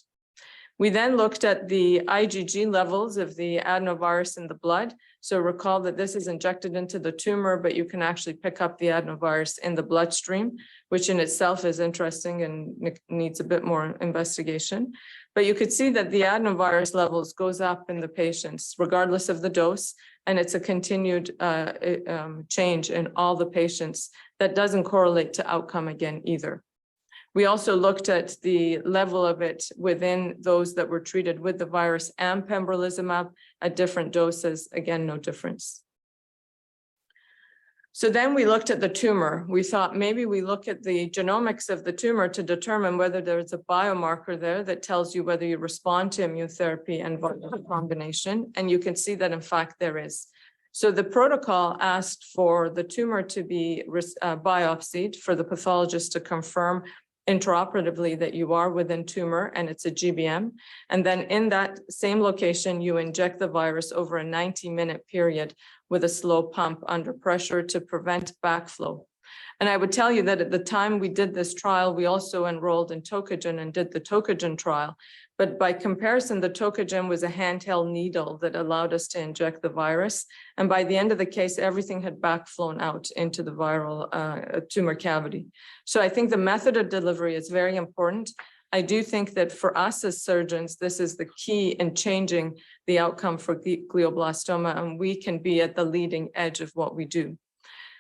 We then looked at the IgG levels of the adenovirus in the blood. So recall that this is injected into the tumor, but you can actually pick up the adenovirus in the bloodstream, which in itself is interesting and needs a bit more investigation. But you could see that the adenovirus levels goes up in the patients, regardless of the dose, and it's a continued change in all the patients that doesn't correlate to outcome again either. We also looked at the level of it within those that were treated with the virus and pembrolizumab at different doses. Again, no difference. So then we looked at the tumor. We thought maybe we look at the genomics of the tumor to determine whether there's a biomarker there that tells you whether you respond to immunotherapy and combination. And you can see that in fact there is. So the protocol asked for the tumor to be biopsied for the pathologist to confirm intraoperatively that you are within tumor and it's a GBM. And then in that same location, you inject the virus over a 90-minute period with a slow pump under pressure to prevent backflow. And I would tell you that at the time we did this trial, we also enrolled in Tokagen and did the Tokagen trial. But by comparison, the Tokagen was a handheld needle that allowed us to inject the virus. And by the end of the case, everything had backflown out into the viral tumor cavity. So I think the method of delivery is very important. I do think that for us as surgeons, this is the key in changing the outcome for glioblastoma, and we can be at the leading edge of what we do.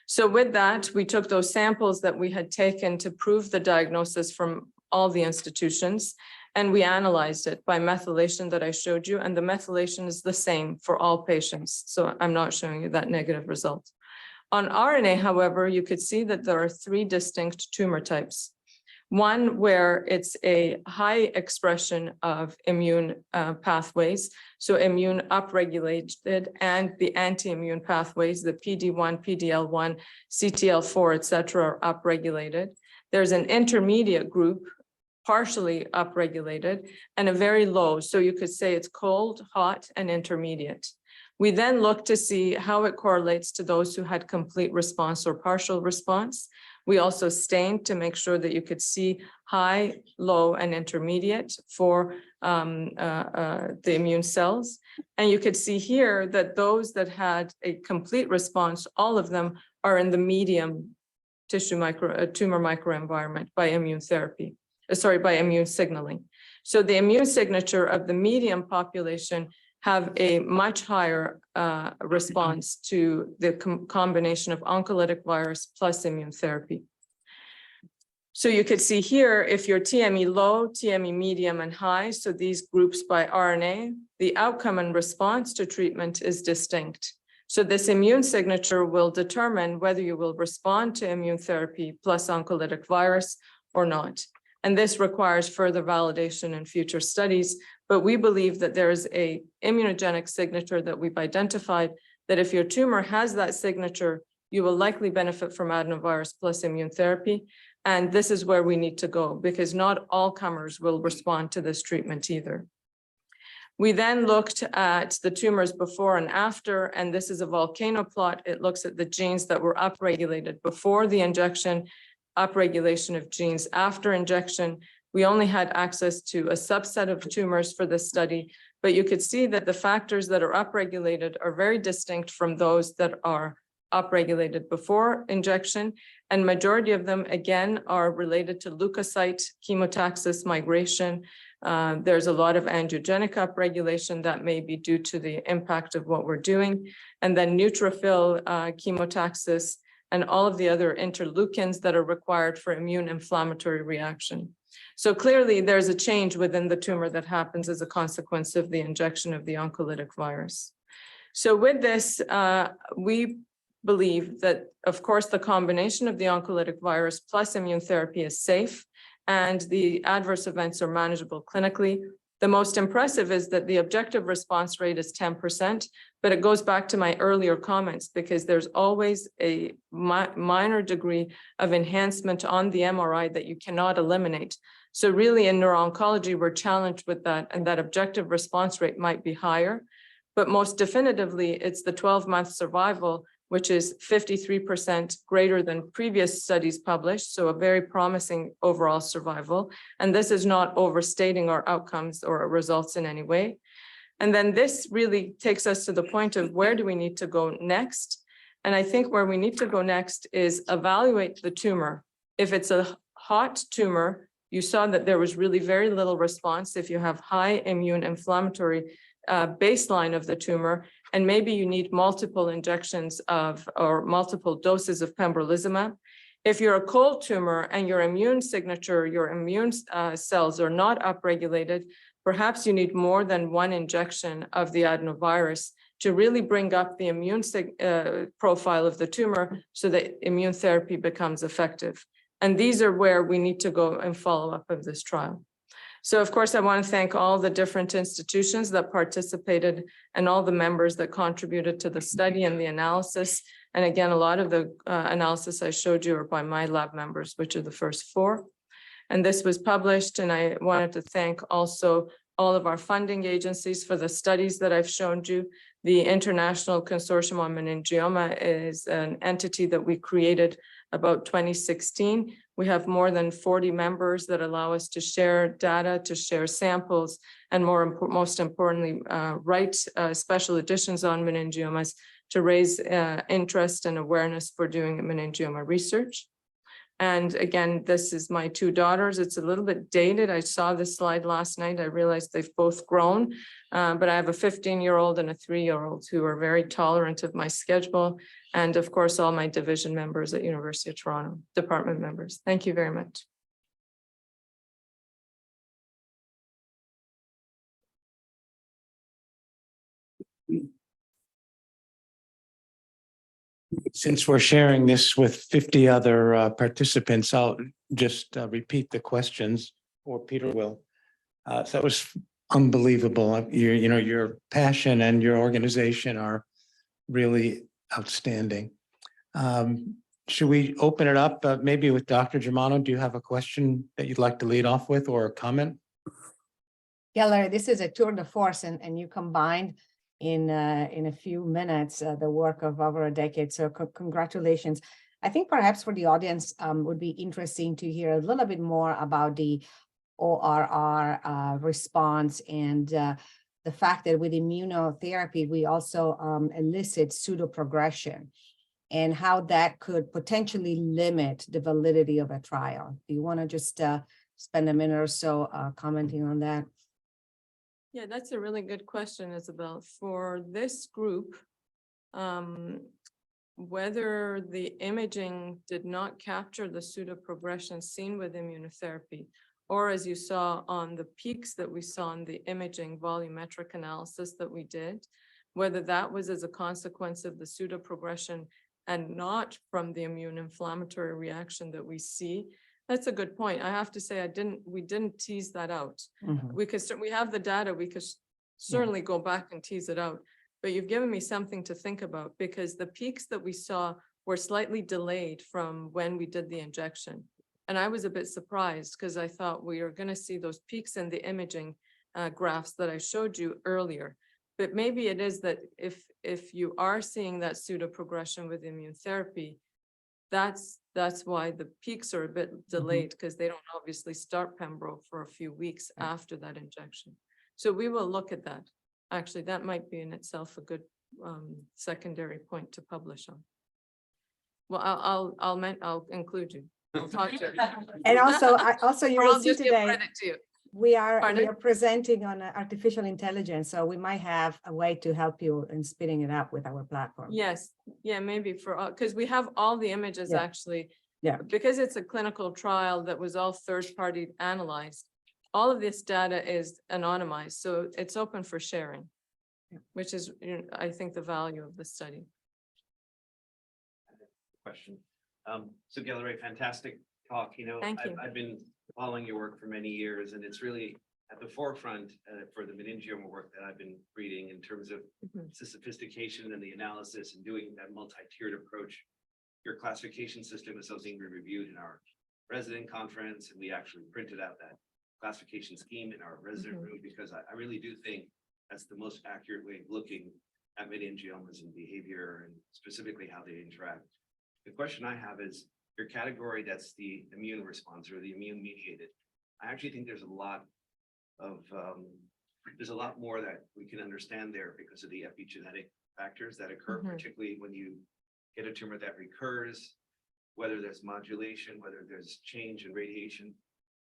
So with that, we took those samples that we had taken to prove the diagnosis from all the institutions, and we analyzed it by methylation that I showed you, and the methylation is the same for all patients. So I'm not showing you that negative result. On RNA, however, you could see that there are 3 distinct tumor types. One where it's a high expression of immune pathways, so immune upregulated, and the anti-immune pathways, the PD-1, PD-L1, CTL4, et cetera, are upregulated. There's an intermediate group, partially upregulated, and a very low, so you could say it's cold, hot, and intermediate. We then look to see how it correlates to those who had complete response or partial response. We also stained to make sure that you could see high, low, and intermediate for the immune cells. And you could see here that those that had a complete response, all of them are in the medium tissue tumor microenvironment by immune therapy, by immune signaling. So the immune signature of the medium population have a much higher response to the combination of oncolytic virus plus immune therapy. So you could see here, if you're TME low, TME medium, and high, so these groups by RNA, the outcome and response to treatment is distinct. So this immune signature will determine whether you will respond to immune therapy plus oncolytic virus or not. And this requires further validation in future studies, but we believe that there is a immunogenic signature that we've identified, that if your tumor has that signature, you will likely benefit from adenovirus plus immune therapy. And this is where we need to go, because not all comers will respond to this treatment either. We then looked at the tumors before and after, and this is a volcano plot. It looks at the genes that were upregulated before the injection, upregulation of genes after injection. We only had access to a subset of tumors for this study, but you could see that the factors that are upregulated are very distinct from those that are upregulated before injection, and majority of them, again, are related to leukocyte chemotaxis migration. There's a lot of angiogenic upregulation that may be due to the impact of what we're doing, and then neutrophil chemotaxis, and all of the other interleukins that are required for immune inflammatory reaction. So clearly there's a change within the tumor that happens as a consequence of the injection of the oncolytic virus. So with this, we believe that, of course, the combination of the oncolytic virus plus immune therapy is safe, and the adverse events are manageable clinically. The most impressive is that the objective response rate is 10%, but it goes back to my earlier comments, because there's always a minor degree of enhancement on the MRI that you cannot eliminate. So really in neuro-oncology, we're challenged with that, and that objective response rate might be higher, but most definitively, it's the 12-month survival, which is 53% greater than previous studies published, so a very promising overall survival. And this is not overstating our outcomes or our results in any way. And then this really takes us to the point of where do we need to go next? And I think where we need to go next is evaluate the tumor. If it's a hot tumor, you saw that there was really very little response. If you have high immune inflammatory baseline of the tumor, and maybe you need multiple injections of or multiple doses of pembrolizumab. If you're a cold tumor and your immune signature, your immune cells are not upregulated, perhaps you need more than one injection of the adenovirus to really bring up the immune profile of the tumor so that immune therapy becomes effective. And these are where we need to go and follow up of this trial. So of course, I want to thank all the different institutions that participated and all the members that contributed to the study and the analysis. And again, a lot of the analysis I showed you are by my lab members, which are the first 4. And this was published, and I wanted to thank also all of our funding agencies for the studies that I've shown you. The International Consortium on Meningioma is an entity that we created about 2016. We have more than 40 members that allow us to share data, to share samples, and most importantly, write special editions on meningiomas to raise interest and awareness for doing meningioma research. And again, this is my 2 daughters. It's a little bit dated. I saw this slide last night. I realized they've both grown, but I have a 15-year-old and a 3-year-old who are very tolerant of my schedule. And of course, all my division members at University of Toronto, department members. Thank you very much. Since we're sharing this with 50 other participants, I'll just repeat the questions, or Peter will. So that was unbelievable. Your passion and your organization are really outstanding. Should we open it up maybe with Dr. Germano? Do you have a question that you'd like to lead off with or a comment? Galereh, this is a tour de force, and you combined in a few minutes the work of over a decade. So congratulations. I think perhaps for the audience would be interesting to hear a little bit more about the ORR response and the fact that with immunotherapy, we also elicit pseudoprogression and how that could potentially limit the validity of a trial. Do you want to just spend a minute or so commenting on that? Yeah, that's a really good question, Isabel. For this group, whether the imaging did not capture the pseudoprogression seen with immunotherapy, or as you saw on the peaks that we saw in the imaging volumetric analysis that we did, whether that was as a consequence of the pseudoprogression and not from the immune inflammatory reaction that we see. That's a good point. I have to say, we didn't tease that out. Mm-hmm. We have the data, we could certainly go back and tease it out, but you've given me something to think about, because the peaks that we saw were slightly delayed from when we did the injection. And I was a bit surprised because I thought we were going to see those peaks in the imaging graphs that I showed you earlier. But maybe it is that if you are seeing that pseudoprogression with immune therapy, that's why the peaks are a bit delayed, because they don't obviously start Pembro for a few weeks after that injection. So we will look at that. Actually, that might be in itself a good secondary point to publish on. Well, I'll include you. I'll talk to you. And also you Or will I'll see just give today, credit to you. we are Pardon? presenting on artificial intelligence, so we might have a way to help you in speeding it up with our platform. Yes, yeah, maybe because we have all the images Yeah. actually. Yeah. Because it's a clinical trial that was all third-party analyzed, all of this data is anonymized, so it's open for sharing, which is, I think, the value of the study. Question. So Galereh, fantastic talk. Thank you. I've been following your work for many years, and it's really at the forefront for the meningioma work that I've been reading in terms of Mhm. the sophistication and the analysis and doing that multi-tiered approach. Your classification system is something we reviewed in our resident conference, and we actually printed out that classification scheme in our resident room, because I really do think that's the most accurate way of looking at meningiomas and behavior, and specifically how they interact. The question I have is your category that's the immune response or the immune mediated. I actually think there's a lot more that we can understand there because of the epigenetic factors that occur, particularly when you get a tumor that recurs, whether there's modulation, whether there's change in radiation.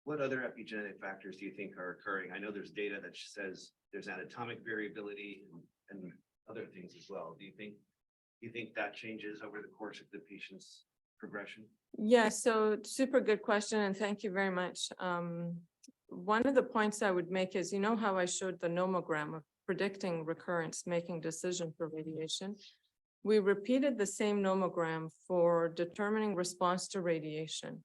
What other epigenetic factors do you think are occurring? I know there's data that says there's anatomic variability and other things as well. Do you think that changes over the course of the patient's progression? Yeah, so super good question, and thank you very much. One of the points I would make is, how I showed the nomogram of predicting recurrence, making decision for radiation. We repeated the same nomogram for determining response to radiation.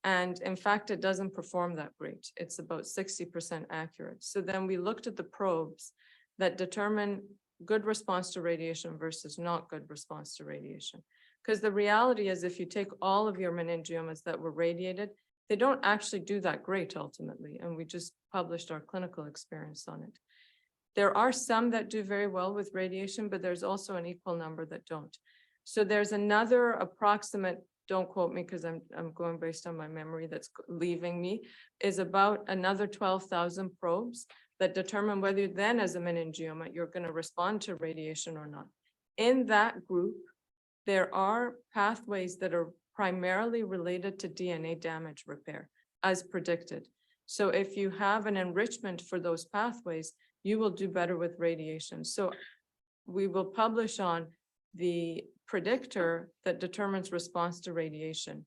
And in fact, it doesn't perform that great. It's about 60% accurate. So then we looked at the probes that determine good response to radiation versus not good response to radiation. Because the reality is, if you take all of your meningiomas that were radiated, they don't actually do that great ultimately. And we just published our clinical experience on it. There are some that do very well with radiation, but there's also an equal number that don't. So there's another approximate, don't quote me because I'm going based on my memory that's leaving me, is about another 12,000 probes that determine whether then as a meningioma, you're going to respond to radiation or not. In that group, there are pathways that are primarily related to DNA damage repair, as predicted. So if you have an enrichment for those pathways, you will do better with radiation. So we will publish on the predictor that determines response to radiation.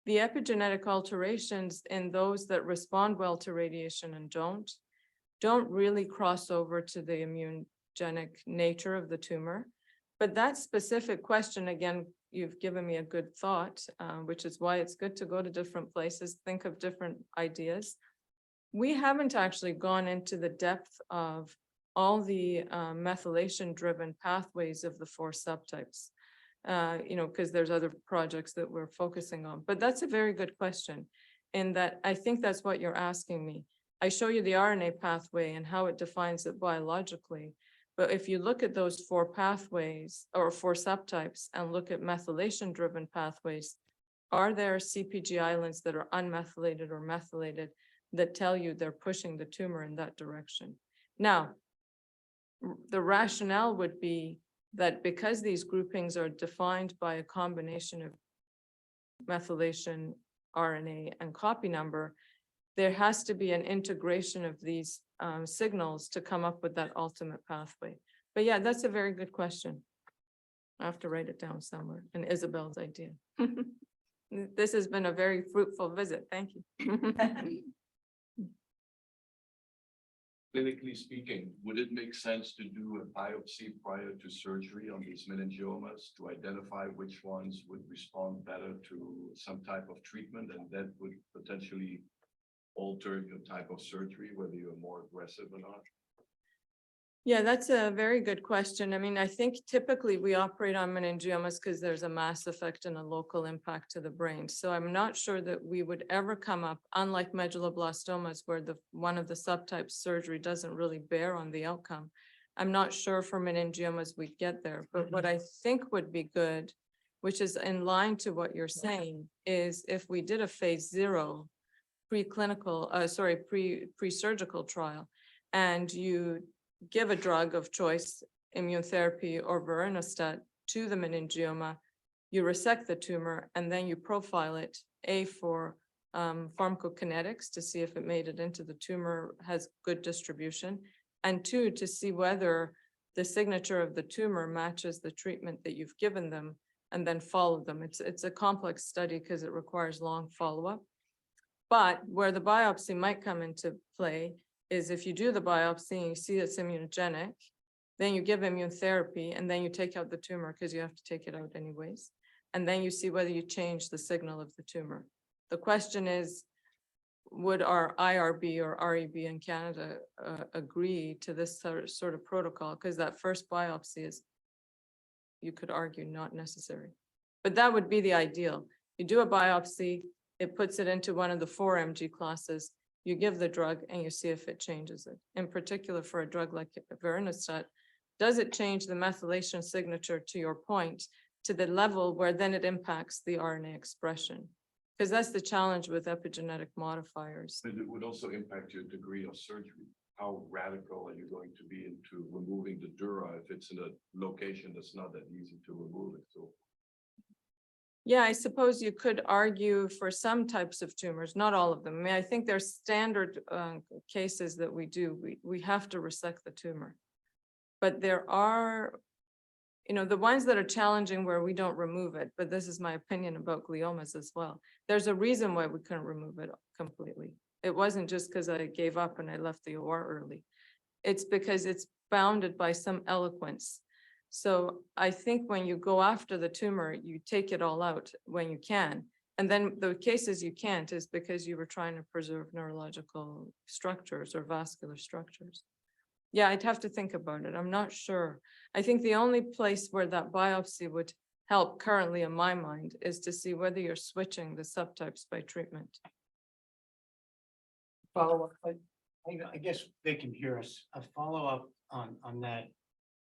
The epigenetic alterations in those that respond well to radiation and don't really cross over to the immunogenic nature of the tumor. But that specific question, again, you've given me a good thought, which is why it's good to go to different places, think of different ideas. We haven't actually gone into the depth of all the methylation-driven pathways of the 4 subtypes, because there's other projects that we're focusing on. But that's a very good question, in that I think that's what you're asking me. I show you the RNA pathway and how it defines it biologically. But if you look at those 4 pathways or 4 subtypes and look at methylation-driven pathways, are there CpG islands that are unmethylated or methylated that tell you they're pushing the tumor in that direction? Now, the rationale would be that because these groupings are defined by a combination of methylation, RNA, and copy number, there has to be an integration of these signals to come up with that ultimate pathway. But yeah, that's a very good question. I have to write it down somewhere, and Isabel's idea. This has been a very fruitful visit. Thank you. Clinically speaking, would it make sense to do a biopsy prior to surgery on these meningiomas to identify which ones would respond better to some type of treatment, and that would potentially alter your type of surgery, whether you're more aggressive or not? Yeah, that's a very good question. I mean, I think typically we operate on meningiomas because there's a mass effect and a local impact to the brain. So I'm not sure that we would ever come up, unlike medulloblastomas, where one of the subtypes surgery doesn't really bear on the outcome. I'm not sure for meningiomas we'd get there, but what I think would be good, which is in line to what you're saying, is if we did a phase 0 pre-surgical trial, and you give a drug of choice, immunotherapy or vorinostat, to the meningioma, you resect the tumor, and then you profile it, A, for pharmacokinetics to see if it made it into the tumor, has good distribution, and 2, to see whether the signature of the tumor matches the treatment that you've given them, and then follow them. It's a complex study because it requires long follow-up. But where the biopsy might come into play is if you do the biopsy and you see it's immunogenic, then you give immune therapy, and then you take out the tumor because you have to take it out anyways. And then you see whether you change the signal of the tumor. The question is, would our IRB or REB in Canada agree to this sort of protocol? Because that first biopsy is, you could argue, not necessary. But that would be the ideal. You do a biopsy, it puts it into one of the 4 MG classes, you give the drug and you see if it changes it. In particular, for a drug like vorinostat, does it change the methylation signature, to your point, to the level where then it impacts the RNA expression? Because that's the challenge with epigenetic modifiers. But it would also impact your degree of surgery. How radical are you going to be into removing the dura if it's in a location that's not that easy to remove it? So Yeah, I suppose you could argue for some types of tumors, not all of them. I mean, I think there's standard cases that we do. We have to resect the tumor. But there are, the ones that are challenging where we don't remove it, but this is my opinion about gliomas as well. There's a reason why we couldn't remove it completely. It wasn't just because I gave up and I left the OR early. It's because it's bounded by some eloquence. So I think when you go after the tumor, you take it all out when you can. And then the cases you can't is because you were trying to preserve neurological structures or vascular structures. Yeah, I'd have to think about it. I'm not sure. I think the only place where that biopsy would help currently in my mind is to see whether you're switching the subtypes by treatment. Follow-up, I guess they can hear us. A follow-up on that.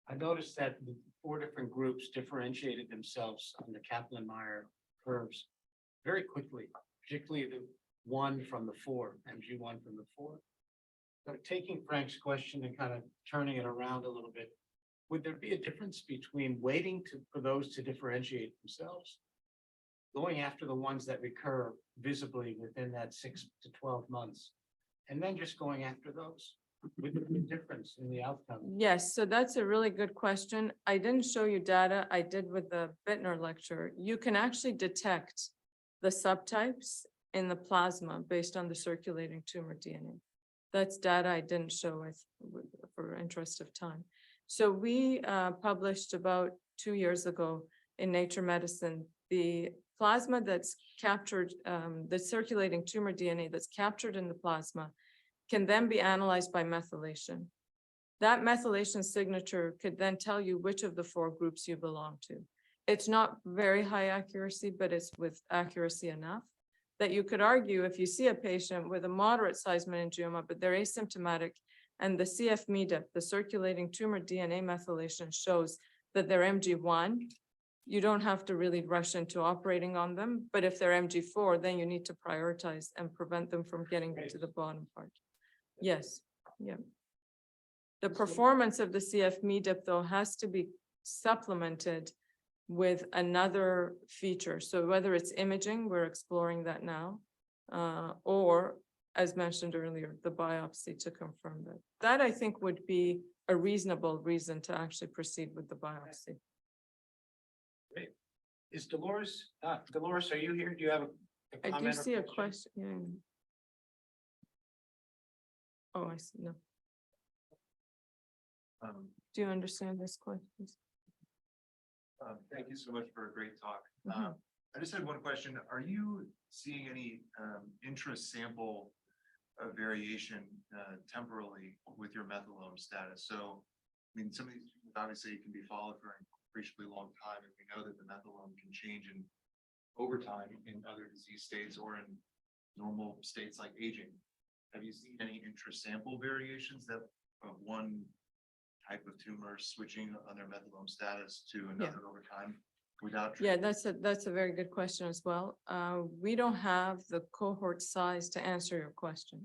I noticed that the 4 different groups differentiated themselves on the Kaplan-Meier curves very quickly, particularly the 1 from the 4, MG1 from the 4. So taking Frank's question and kind of turning it around a little bit, would there be a difference between waiting for those to differentiate themselves, going after the ones that recur visibly within that 6 to 12 months, and then just going after those? Would there be a difference in the outcome? Yes, so that's a really good question. I didn't show you data. I did with the Bittner lecture. You can actually detect the subtypes in the plasma based on the circulating tumor DNA. That's data I didn't show for interest of time. So we published about 2 years ago in Nature Medicine, the plasma that's captured, the circulating tumor DNA that's captured in the plasma can then be analyzed by methylation. That methylation signature could then tell you which of the 4 groups you belong to. It's not very high accuracy, but it's with accuracy enough that you could argue if you see a patient with a moderate sized meningioma, but they're asymptomatic, and the CF-MEDIP, the circulating tumor DNA methylation, shows that they're MG1, you don't have to really rush into operating on them. But if they're MG4, then you need to prioritize and prevent them from getting to the bottom part. Yes, yeah. The performance of the CF-MEDIP, though, has to be supplemented with another feature. So whether it's imaging, we're exploring that now, or as mentioned earlier, the biopsy to confirm that. That I think would be a reasonable reason to actually proceed with the biopsy. Great. Is Dolores, Dolores, are you here? Do you have a I do comment or see a question. Yeah. Oh, I see. No. Do you understand this question? Thank you so much for a great talk. Mhm. I just had one question. Are you seeing any intra-sample variation temporally with your methylome status? So, I mean, some of these obviously can be followed for an appreciably long time, and we know that the methylome can change in over time in other disease states or in normal states like aging. Have you seen any intra-sample variations that of one type of tumor switching on their methylome status to another over time without? Yeah, that's a very good question as well. We don't have the cohort size to answer your question.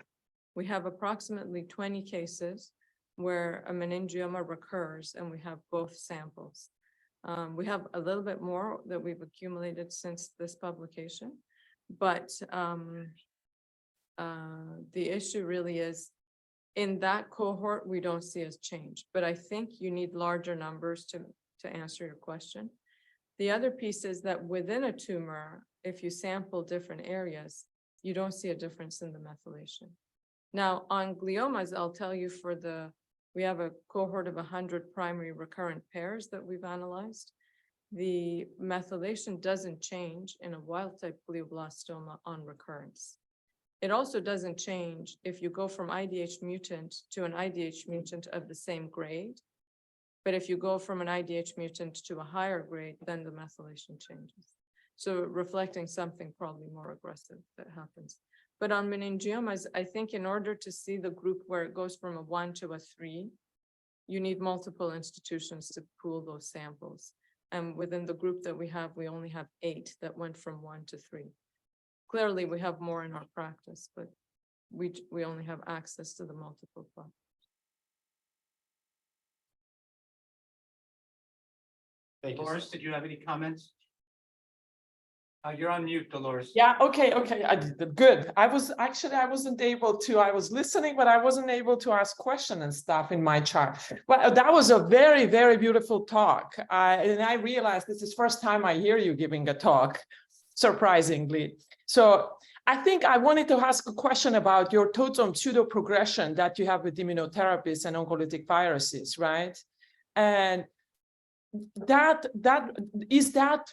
We have approximately 20 cases where a meningioma recurs, and we have both samples. We have a little bit more that we've accumulated since this publication, but the issue really is in that cohort, we don't see a change, but I think you need larger numbers to answer your question. The other piece is that within a tumor, if you sample different areas, you don't see a difference in the methylation. Now, on gliomas, I'll tell you we have a cohort of 100 primary recurrent pairs that we've analyzed. The methylation doesn't change in a wild-type glioblastoma on recurrence. It also doesn't change if you go from IDH mutant to an IDH mutant of the same grade. But if you go from an IDH mutant to a higher grade, then the methylation changes. So reflecting something probably more aggressive that happens. But on meningiomas, I think in order to see the group where it goes from a 1 to a 3, you need multiple institutions to pool those samples. And within the group that we have, we only have 8 that went from 1 to 3. Clearly, we have more in our practice, but we only have access to the multiple plots. Dolores, did you have any comments? You're on mute, Dolores. Yeah, okay, I did good. I wasn't able to, I was listening, but I wasn't able to ask questions and stuff in my chart. But that was a very, very beautiful talk. And I realized this is first time I hear you giving a talk, surprisingly. So I think I wanted to ask a question about your totem pseudo progression that you have with immunotherapies and oncolytic viruses, right? And that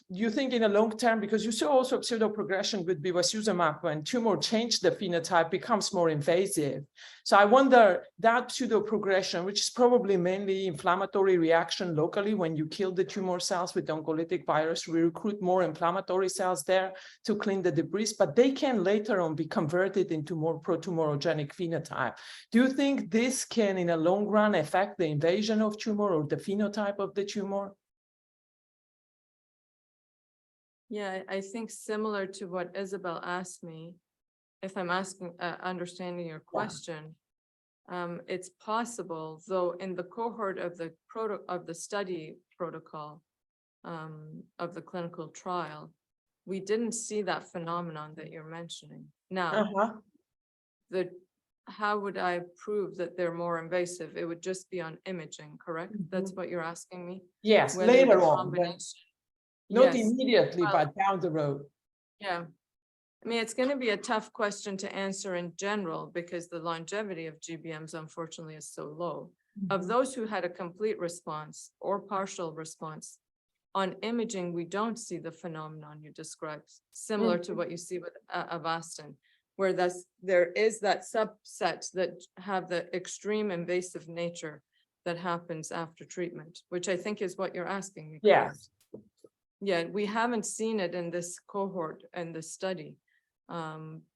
you think in the long term, because you saw also pseudo progression with bevacizumab when tumor changed the phenotype becomes more invasive. So I wonder that pseudo progression, which is probably mainly inflammatory reaction locally when you kill the tumor cells with the oncolytic virus, we recruit more inflammatory cells there to clean the debris, but they can later on be converted into more pro-tumorogenic phenotype. Do you think this can in a long run affect the invasion of tumor or the phenotype of the tumor? Yeah, I think similar to what Isabel asked me, if I'm understanding your question, it's possible, though in the cohort of the study protocol of the clinical trial, we didn't see that phenomenon that you're mentioning. Now, how would I prove that they're more invasive? It would just be on imaging, correct? That's what you're asking me? Yes, Whether later the on. combination- Not Yes. immediately, Well, but down the road. Yeah. I mean, it's going to be a tough question to answer in general because the longevity of GBMs unfortunately is so low. Of those who had a complete response or partial response, on imaging, we don't see the phenomenon you described, similar to what you see with Avastin, where there is that subset that have the extreme invasive nature that happens after treatment, which I think is what you're asking me. Yeah. correct? Yeah, we haven't seen it in this cohort and this study.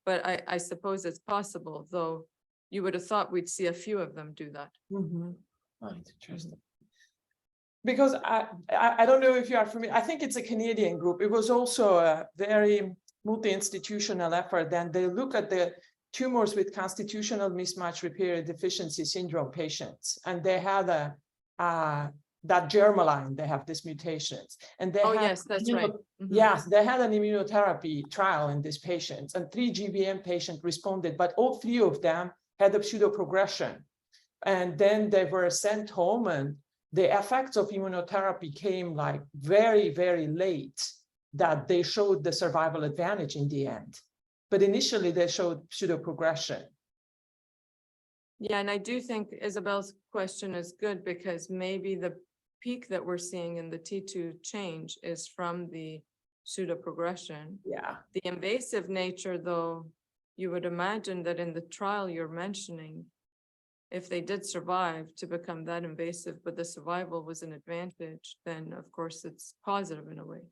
But I suppose it's possible, though you would have thought we'd see a few of them do that. Oh, it's interesting. Because I don't know if you are familiar, I think it's a Canadian group. It was also a very multi-institutional effort. And they look at the tumors with constitutional mismatch repair deficiency syndrome patients. And they had that germline, they have these mutations. And they Oh, had yes, that's right. Mhm. Yes, they had an immunotherapy trial in these patients, and 3 GBM patients responded, but all 3 of them had a pseudo progression. And then they were sent home, and the effects of immunotherapy came like very, very late, that they showed the survival advantage in the end. But initially they showed pseudo progression. Yeah, and I do think Isabel's question is good, because maybe the peak that we're seeing in the T2 change is from the pseudo progression. Yeah. The invasive nature, though, you would imagine that in the trial you're mentioning, if they did survive to become that invasive, but the survival was an advantage, then of course it's positive in a way.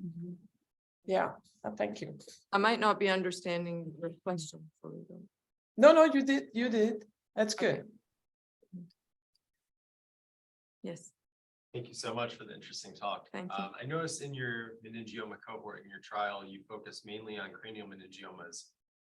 Yeah, thank you. I might not be understanding your question fully, though. No, you did. That's good. Yes, Thank you so much for the interesting talk. Thank you. I noticed in your meningioma cohort in your trial, you focused mainly on cranial meningiomas.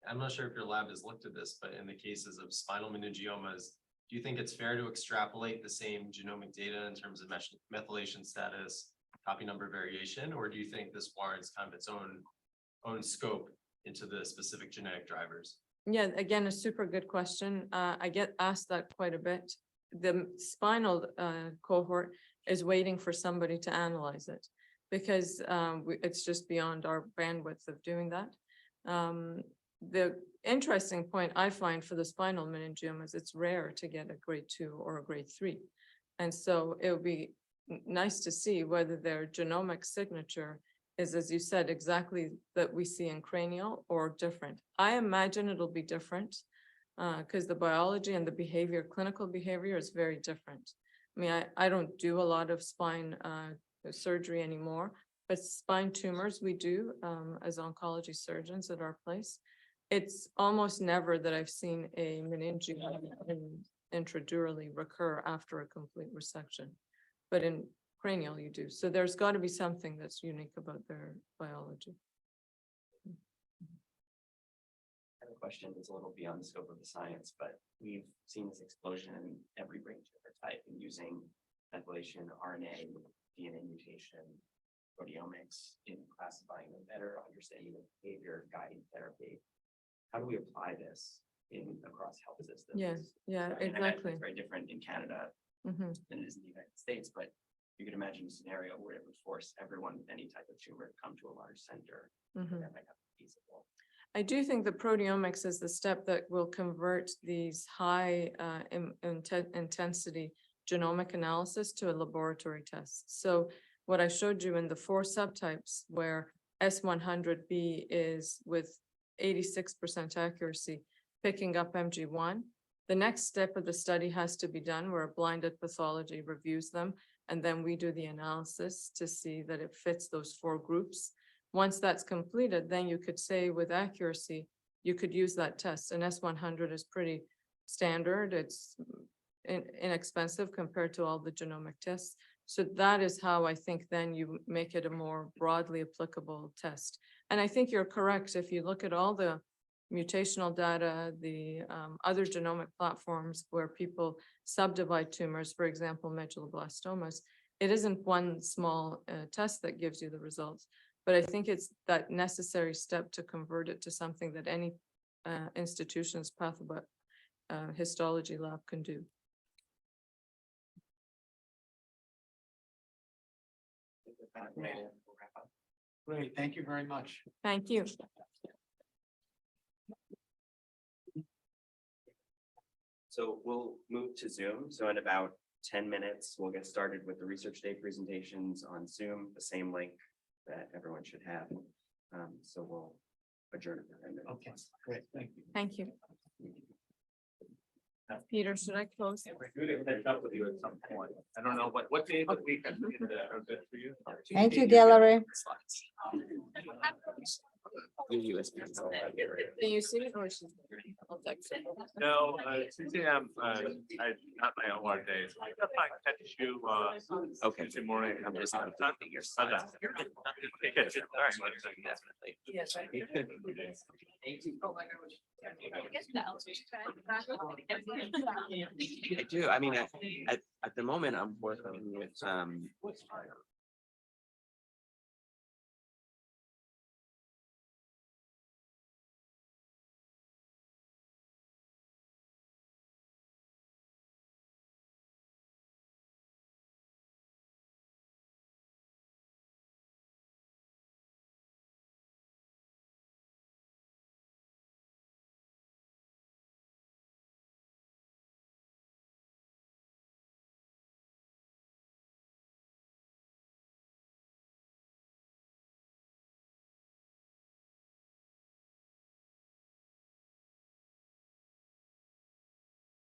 I'm not sure if your lab has looked at this, but in the cases of spinal meningiomas, do you think it's fair to extrapolate the same genomic data in terms of methylation status, copy number variation, or do you think this warrants kind of its own scope into the specific genetic drivers? yeah, again, a super good question. I get asked that quite a bit. The spinal cohort is waiting for somebody to analyze it, because it's just beyond our bandwidth of doing that. The interesting point I find for the spinal meningiomas, it's rare to get a grade 2 or a grade 3. And so it would be nice to see whether their genomic signature is, as you said, exactly that we see in cranial or different. I imagine it'll be different, because the biology and the behavior, clinical behavior is very different. I mean, I don't do a lot of spine surgery anymore, but spine tumors we do as oncology surgeons at our place. It's almost never that I've seen a meningioma intradurally recur after a complete resection, but in cranial you do. So there's got to be something that's unique about their biology. Question is a little beyond the scope of the science, but we've seen this explosion in every brain tumor type and using methylation, RNA, DNA mutation, proteomics in classifying them better, understanding the behavior, guiding therapy. How do we apply this across health systems? Yeah, And I imagine exactly. it's very different in Canada Mhm. than it is in the United States, but you could imagine a scenario where it would force everyone with any type of tumor to come to a large center. Mhm. That might not be feasible. I do think the proteomics is the step that will convert these high intensity genomic analysis to a laboratory test. So what I showed you in the 4 subtypes, where S100B is with 86% accuracy picking up MG1, the next step of the study has to be done where a blinded pathology reviews them, and then we do the analysis to see that it fits those 4 groups. Once that's completed, then you could say with accuracy, you could use that test. And S100 is pretty standard. It's inexpensive compared to all the genomic tests. So that is how I think then you make it a more broadly applicable test. And I think you're correct. If you look at all the mutational data, the other genomic platforms where people subdivide tumors, for example, medulloblastomas, it isn't one small test that gives you the results. But I think it's that necessary step to convert it to something that any institution's histology lab can do. Great, thank you very much. Thank you. So we'll move to Zoom. So in about 10 minutes. We'll get started with the research day presentations on Zoom, the same link that everyone should have. So we'll adjourn. Okay, great, thank you. Thank you. Peter, should I close? We're good to catch up with you at some point. I don't know what day of the week are good for you. Thank you, Galereh. Your USB. Can you see it or should? I'll text it. No, Tuesday, I not my own work days. I catch you, Okay. Tuesday morning. I'm just. Okay, good. All right. Yes. I do. I mean, at the moment, I'm working with